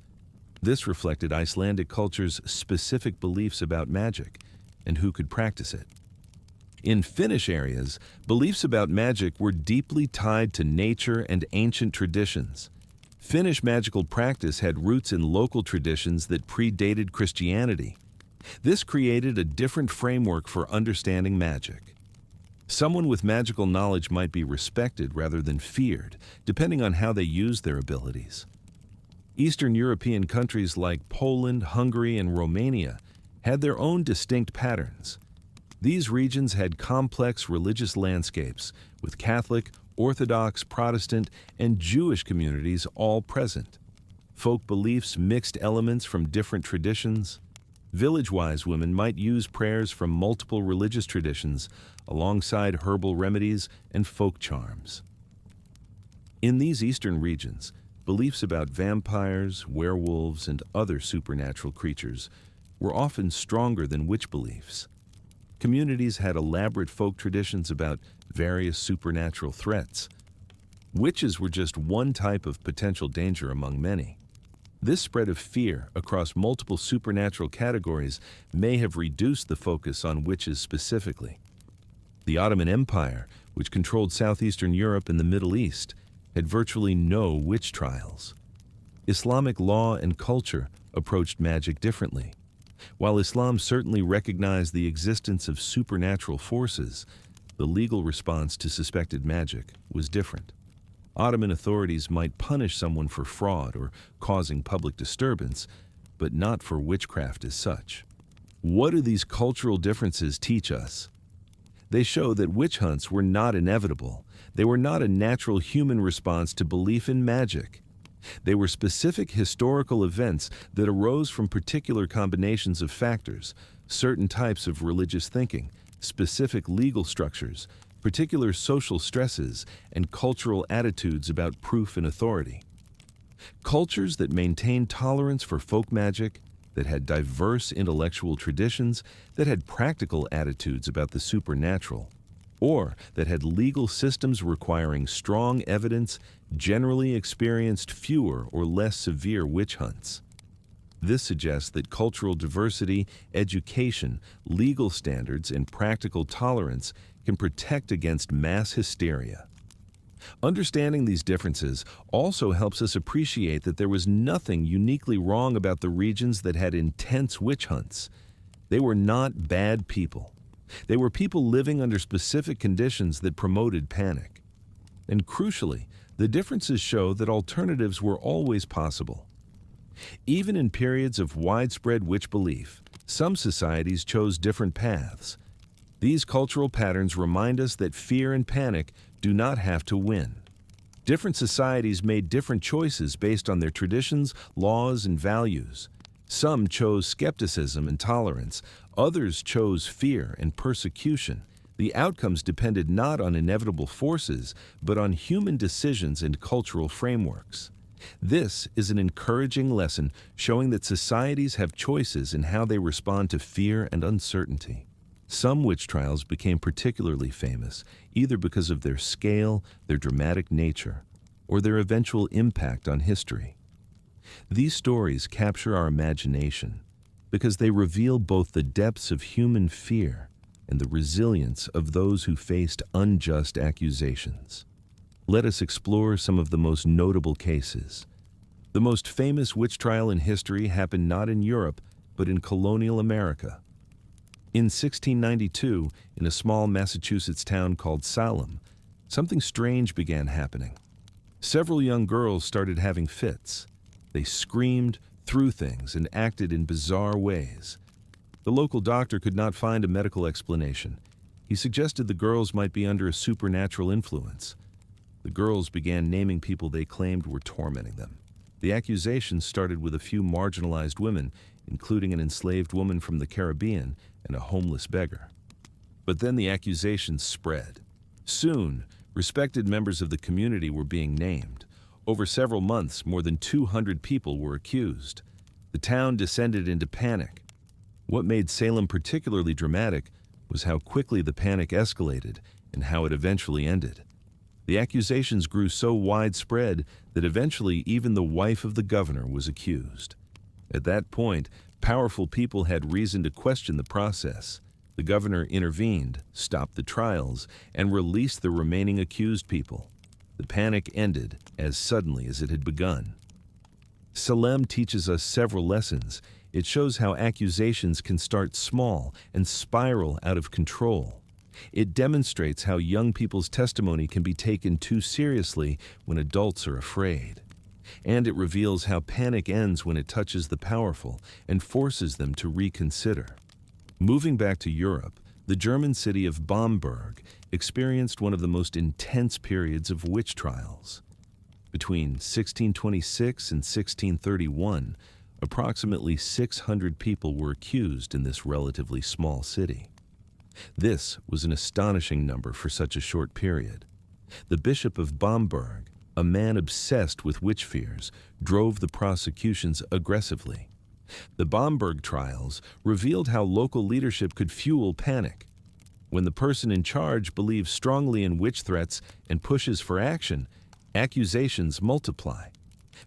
This reflected Icelandic culture's specific beliefs about magic and who could practice it. In Finnish areas, beliefs about magic were deeply tied to nature and ancient traditions. Finnish magical practice had roots in local traditions that predated Christianity. This created a different framework for understanding magic. Someone with magical knowledge might be respected rather than feared, depending on how they used their abilities. Eastern European countries like Poland, Hungary, and Romania had their own distinct patterns. These regions had complex religious landscapes, with Catholic, Orthodox, Protestant, and Jewish communities all present. Folk beliefs mixed elements from different traditions. Village-wise women might use prayers from multiple religious traditions alongside herbal remedies and folk charms. In these eastern regions, beliefs about vampires, werewolves, and other supernatural creatures were often stronger than witch beliefs. Communities had elaborate folk traditions about various supernatural threats. Witches were just one type of potential danger among many. This spread of fear across multiple supernatural categories may have reduced the focus on witches specifically. The Ottoman Empire, which controlled southeastern Europe and the Middle East, had virtually no witch trials. Islamic law and culture approached magic differently. While Islam certainly recognized the existence of supernatural forces, the legal response to suspected magic was different. Ottoman authorities might punish someone for fraud or causing public disturbance, but not for witchcraft as such. What do these cultural differences teach us? They show that witch hunts were not inevitable. They were not a natural human response to belief in magic. They were specific historical events that arose from particular combinations of factors, certain types of religious thinking, specific legal structures, particular social stresses, and cultural attitudes about proof and authority. Cultures that maintained tolerance for folk magic, that had diverse intellectual traditions, that had practical attitudes about the supernatural, or that had legal systems requiring strong evidence, generally experienced fewer or less severe witch hunts. This suggests that cultural diversity, education, legal standards, and practical tolerance can protect against mass hysteria. Understanding these differences also helps us appreciate that there was nothing uniquely wrong about the regions that had intense witch hunts. They were not bad people. They were people living under specific conditions that promoted panic. And crucially, the differences show that alternatives were always possible. Even in periods of widespread witch belief, some societies chose different paths. These cultural patterns remind us that fear and panic do not have to win. Different societies made different choices based on their traditions, laws, and values. Some chose skepticism and tolerance. Others chose fear and persecution. The outcomes depended not on inevitable forces, but on human decisions and cultural frameworks. This is an encouraging lesson showing that societies have choices in how they respond to fear and uncertainty. Some witch trials became particularly famous, either because of their scale, their dramatic nature, or their eventual impact on history. These stories capture our imagination because they reveal both the depths of human fear and the resilience of those who faced unjust accusations. Let us explore some of the most notable cases. The most famous witch trial in history happened not in Europe, but in colonial America. In 1692, in a small Massachusetts town called Salem, something strange began happening. Several young girls started having fits. They screamed, threw things, and acted in bizarre ways. The local doctor could not find a medical explanation. He suggested the girls might be under a supernatural influence. The girls began naming people they claimed were tormenting them. The accusations started with a few marginalized women, including an enslaved woman from the Caribbean and a homeless beggar. But then the accusations spread. Soon, respected members of the community were being named. Over several months, more than 200 people were accused. The town descended into panic. What made Salem particularly dramatic was how quickly the panic escalated and how it eventually ended. The accusations grew so widespread that eventually even the wife of the governor was accused. At that point, powerful people had reason to question the process. The governor intervened, stopped the trials, and released the remaining accused people. The panic ended as suddenly as it had begun. Salem teaches us several lessons. It shows how accusations can start small and spiral out of control. It demonstrates how young people's testimony can be taken too seriously when adults are afraid. And it reveals how panic ends when it touches the powerful and forces them to reconsider. Moving back to Europe, the German city of Bamberg experienced one of the most intense periods of witch trials. Between 1626 and 1631, approximately 600 people were accused in this relatively small city. This was an astonishing number for such a short period. The Bishop of Bamberg, a man obsessed with witch fears, drove the prosecutions aggressively. The Bamberg trials revealed how local leadership could fuel panic. When the person in charge believes strongly in witch threats and pushes for action, accusations multiply.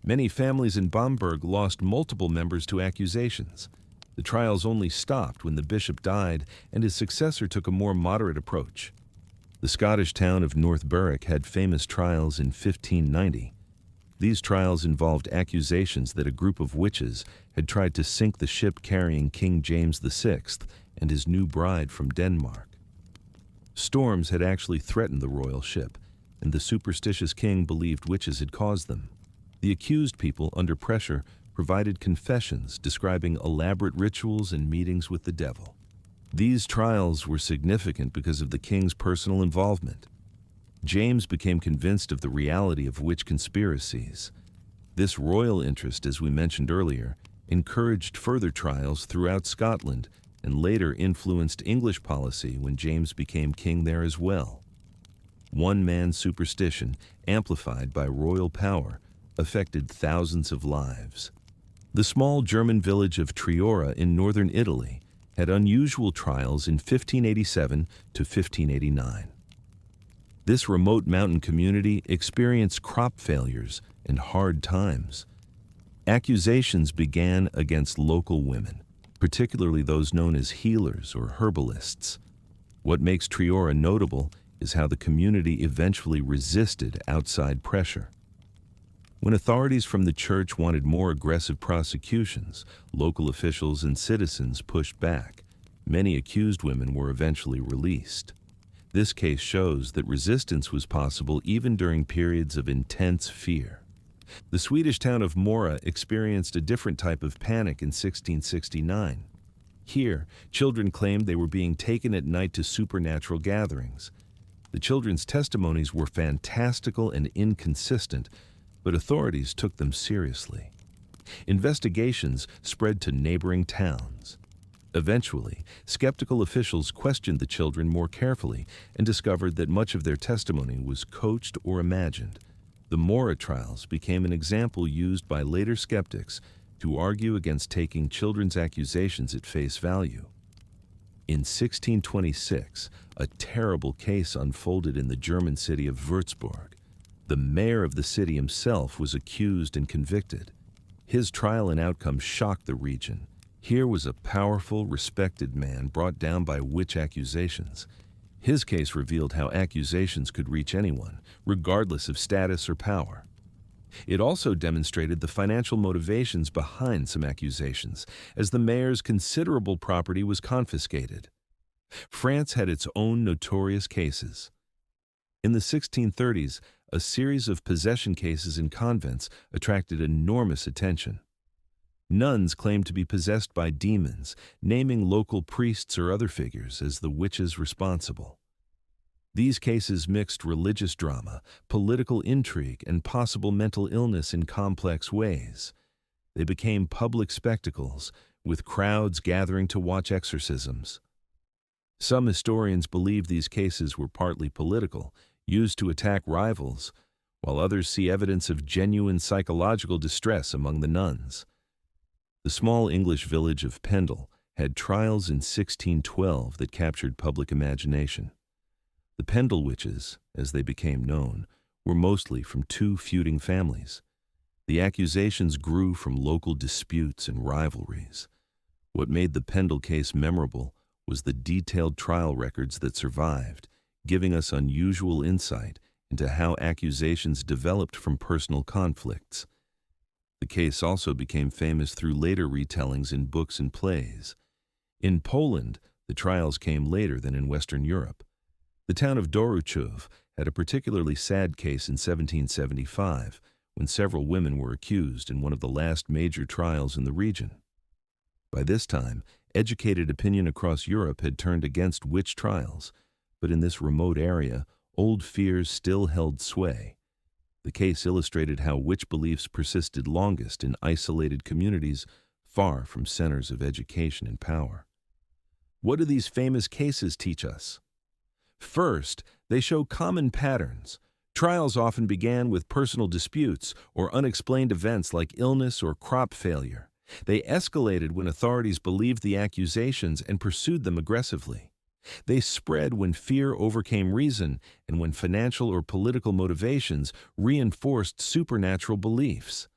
Many families in Bamberg lost multiple members to accusations. The trials only stopped when the bishop died and his successor took a more moderate approach. The Scottish town of North Berwick had famous trials in 1590. These trials involved accusations that a group of witches had tried to sink the ship carrying King James VI and his new bride from Denmark. Storms had actually threatened the royal ship, and the superstitious king believed witches had caused them. The accused people, under pressure, provided confessions describing elaborate rituals and meetings with the devil. These trials were significant because of the king's personal involvement. James became convinced of the reality of witch conspiracies. This royal interest, as we mentioned earlier, encouraged further trials throughout Scotland and later influenced English policy when James became king there as well. One man's superstition, amplified by royal power, affected thousands of lives. The small German village of Triora in northern Italy had unusual trials in 1587 to 1589. This remote mountain community experienced crop failures and hard times. Accusations began against local women, particularly those known as healers or herbalists. What makes Triora notable is how the community eventually resisted outside pressure. When authorities from the church wanted more aggressive prosecutions, local officials and citizens pushed back. Many accused women were eventually released. This case shows that resistance was possible even during periods of intense fear. The Swedish town of Mora experienced a different type of panic in 1669. Here, children claimed they were being taken at night to supernatural gatherings. The children's testimonies were fantastical and inconsistent, but authorities took them seriously. Investigations spread to neighboring towns. Eventually, skeptical officials questioned the children more carefully and discovered that much of their testimony was coached or imagined. The Mora trials became an example used by later skeptics to argue against taking children's accusations at face value. In 1626, a terrible case unfolded in the German city of Würzburg. The mayor of the city himself was accused and convicted. His trial and outcome shocked the region. Here was a powerful, respected man brought down by witch accusations. His case revealed how accusations could reach anyone, regardless of status or power. It also demonstrated the financial motivations behind some accusations, as the mayor's considerable property was confiscated. France had its own notorious cases. In the 1630s, a series of possession cases in convents attracted enormous attention. Nuns claimed to be possessed by demons, naming local priests or other figures as the witches responsible. These cases mixed religious drama, political intrigue, and possible mental illness in complex ways. They became public spectacles, with crowds gathering to watch exorcisms. Some historians believe these cases were partly political, used to attack rivals, while others see evidence of genuine psychological distress among the nuns. The small English village of Pendle had trials in 1612 that captured public imagination. The Pendle witches, as they became known, were mostly from two feuding families. The accusations grew from local disputes and rivalries. What made the Pendle case memorable was the detailed trial records that survived, giving us unusual insight into how accusations developed from personal conflicts. The case also became famous through later retellings in books and plays. In Poland, the trials came later than in Western Europe. The town of Doruchów had a particularly sad case in 1775, when several women were accused in one of the last major trials in the region. By this time, educated opinion across Europe had turned against witch trials, but in this remote area, old fears still held sway. The case illustrated how witch beliefs persisted longest in isolated communities far from centers of education and power. What do these famous cases teach us? First, they show common patterns. Trials often began with personal disputes or unexplained events like illness or crop failure. They escalated when authorities believed the accusations and pursued them aggressively. They spread when fear overcame reason and when financial or political motivations reinforced supernatural beliefs.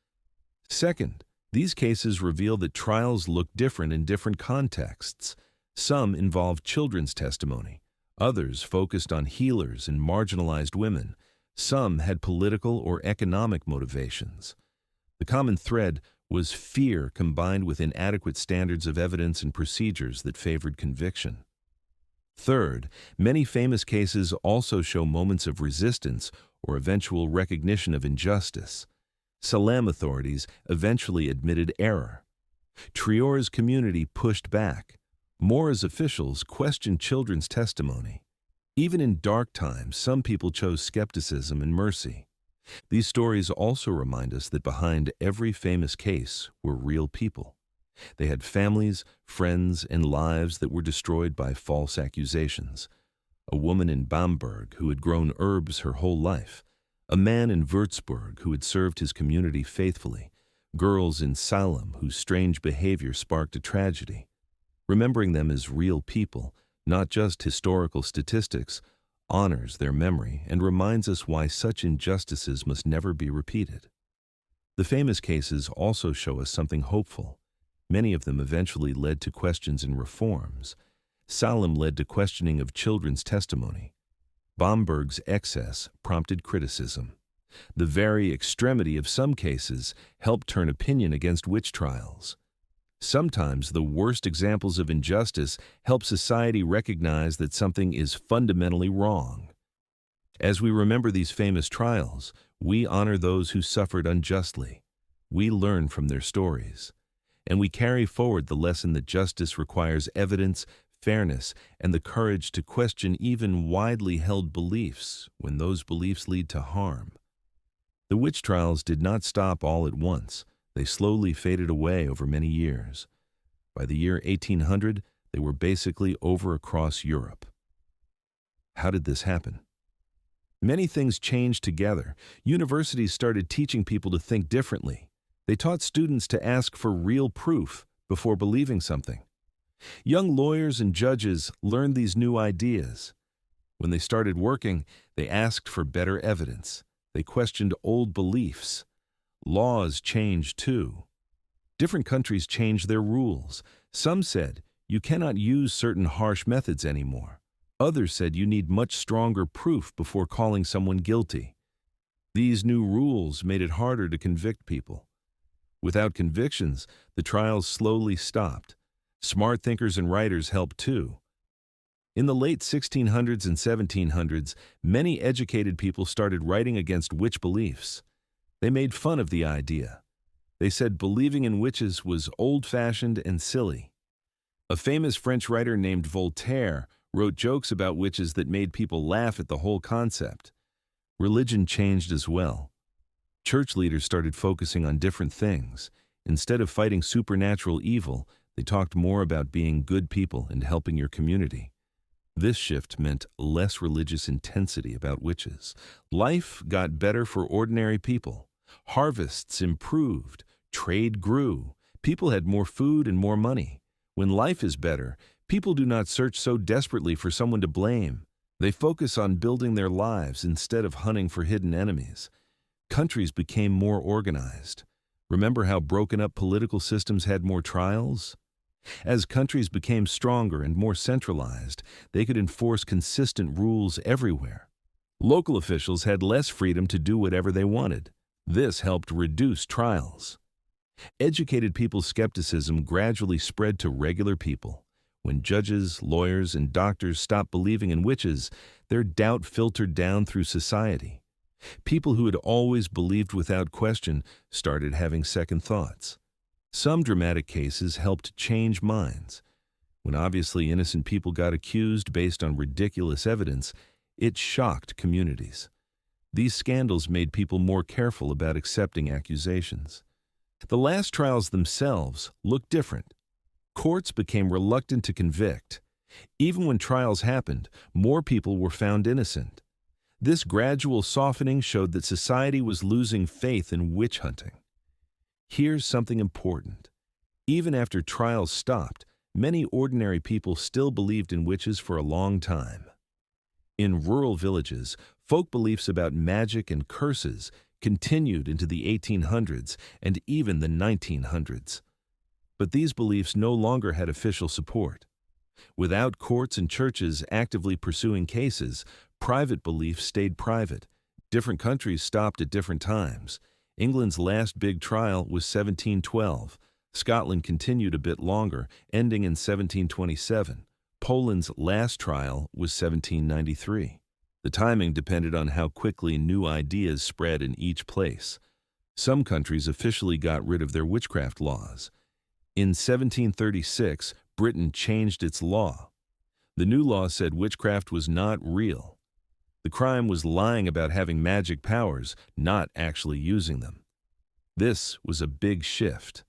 Second, these cases reveal that trials look different in different contexts. Some involved children's testimony. Others focused on healers and marginalized women. Some had political or economic motivations. The common thread was fear combined with inadequate standards of evidence and procedures that favored conviction. Third, many famous cases also show moments of resistance or eventual recognition of injustice. Salem authorities eventually admitted error. Traore's community pushed back. Mora's officials questioned children's testimony. Even in dark times, some people chose skepticism and mercy. These stories also remind us that behind every famous case were real people. They had families, friends, and lives that were destroyed by false accusations. A woman in Bamberg who had grown herbs her whole life. A man in Würzburg who had served his community faithfully. Girls in Salem whose strange behavior sparked a tragedy. Remembering them as real people, not just historical statistics, honors their memory and reminds us why such injustices must never be repeated. The famous cases also show us something hopeful. Many of them eventually led to questions and reforms. Salem led to questioning of children's testimony. Bamberg's excess prompted criticism. The very extremity of some cases helped turn opinion against witch trials. Sometimes the worst examples of injustice help society recognize that something is fundamentally wrong. As we remember these famous trials, we honor those who suffered unjustly. We learn from their stories. And we carry forward the lesson that justice requires evidence, fairness, and the courage to question even widely held beliefs when those beliefs lead to harm. The witch trials did not stop all at once. They slowly faded away over many years. By the year 1800, they were basically over across Europe. How did this happen? Many things changed together. Universities started teaching people to think differently. They taught students to ask for real proof before believing something. Young lawyers and judges learned these new ideas. When they started working, they asked for better evidence. They questioned old beliefs. Laws changed too. Different countries changed their rules. Some said, you cannot use certain harsh methods anymore. Others said you need much stronger proof before calling someone guilty. These new rules made it harder to convict people. Without convictions, the trials slowly stopped. Smart thinkers and writers helped too. In the late 1600s and 1700s, many educated people started writing against witch beliefs. They made fun of the idea. They said believing in witches was old-fashioned and silly. A famous French writer named Voltaire wrote jokes about witches that made people laugh at the whole concept. Religion changed as well. Church leaders started focusing on different things. Instead of fighting supernatural evil, they talked more about being good people and helping your community. This shift meant less religious intensity about witches. Life got better for ordinary people. Harvests improved. Trade grew. People had more food and more money. When life is better, people do not search so desperately for someone to blame. They focus on building their lives instead of hunting for hidden enemies. Countries became more organized. Remember how broken up political systems had more trials? As countries became stronger and more centralized, they could enforce consistent rules everywhere. Local officials had less freedom to do whatever they wanted. This helped reduce trials. Educated people's skepticism gradually spread to regular people. When judges, lawyers, and doctors stopped believing in witches, their doubt filtered down through society. People who had always believed without question started having second thoughts. Some dramatic cases helped change minds. When obviously innocent people got accused based on ridiculous evidence, it shocked communities. These scandals made people more careful about accepting accusations. The last trials themselves looked different. Courts became reluctant to convict. Even when trials happened, more people were found innocent. This gradual softening showed that society was losing faith in witch hunting. Here's something important. Even after trials stopped, many ordinary people still believed in witches for a long time. In rural villages, folk beliefs about magic and curses continued into the 1800s and even the 1900s. But these beliefs no longer had official support. Without courts and churches actively pursuing cases, private beliefs stayed private. Different countries stopped at different times. England's last big trial was 1712. Scotland continued a bit longer, ending in 1727. Poland's last trial was 1793. The timing depended on how quickly new ideas spread in each place. Some countries officially got rid of their witchcraft laws. In 1736, Britain changed its law. The new law said witchcraft was not real. The crime was lying about having magic powers, not actually using them. This was a big shift.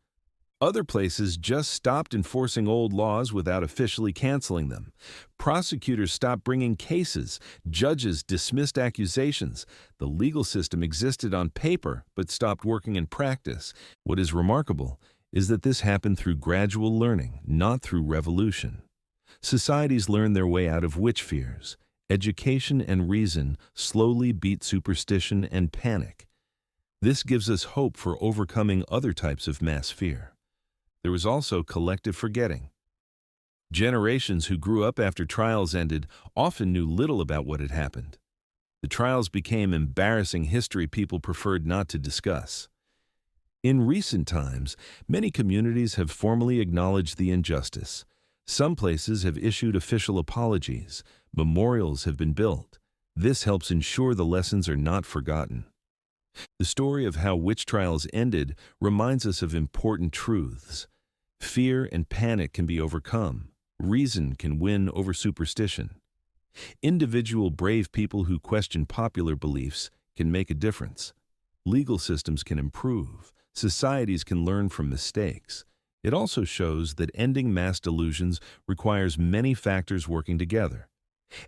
Other places just stopped enforcing old laws without officially canceling them. Prosecutors stopped bringing cases. Judges dismissed accusations. The legal system existed on paper but stopped working in practice. What is remarkable is that this happened through gradual learning, not through revolution. Societies learned their way out of witch fears. Education and reason slowly beat superstition and panic. This gives us hope for overcoming other types of mass fear. There was also collective forgetting. Generations who grew up after trials ended often knew little about what had happened. The trials became embarrassing history people preferred not to discuss. In recent times, many communities have formally acknowledged the injustice. Some places have issued official apologies. Memorials have been built. This helps ensure the lessons are not forgotten. The story of how witch trials ended reminds us of important truths. Fear and panic can be overcome. Reason can win over superstition. Individual brave people who question popular beliefs can make a difference. Legal systems can improve. Societies can learn from mistakes. It also shows that ending mass delusions requires many factors working together.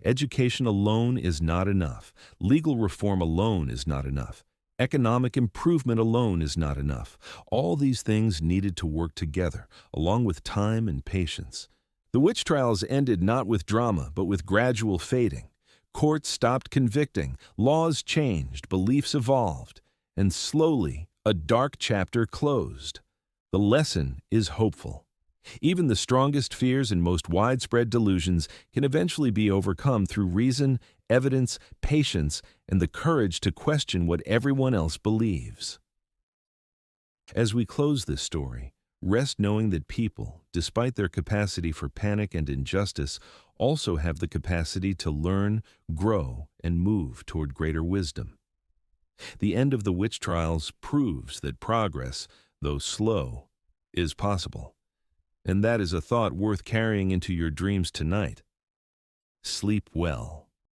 Education alone is not enough. Legal reform alone is not enough. Economic improvement alone is not enough. All these things needed to work together, along with time and patience. The witch trials ended not with drama, but with gradual fading. Courts stopped convicting, laws changed, beliefs evolved, and slowly a dark chapter closed. The lesson is hopeful. Even the strongest fears and most widespread delusions can eventually be overcome through reason, evidence, patience, and the courage to question what everyone else believes. As we close this story, rest knowing that people, despite their capacity for panic and injustice, also have the capacity to learn, grow, and move toward greater wisdom. The end of the witch trials proves that progress, though slow, is possible. And that is a thought worth carrying into your dreams tonight. Sleep well.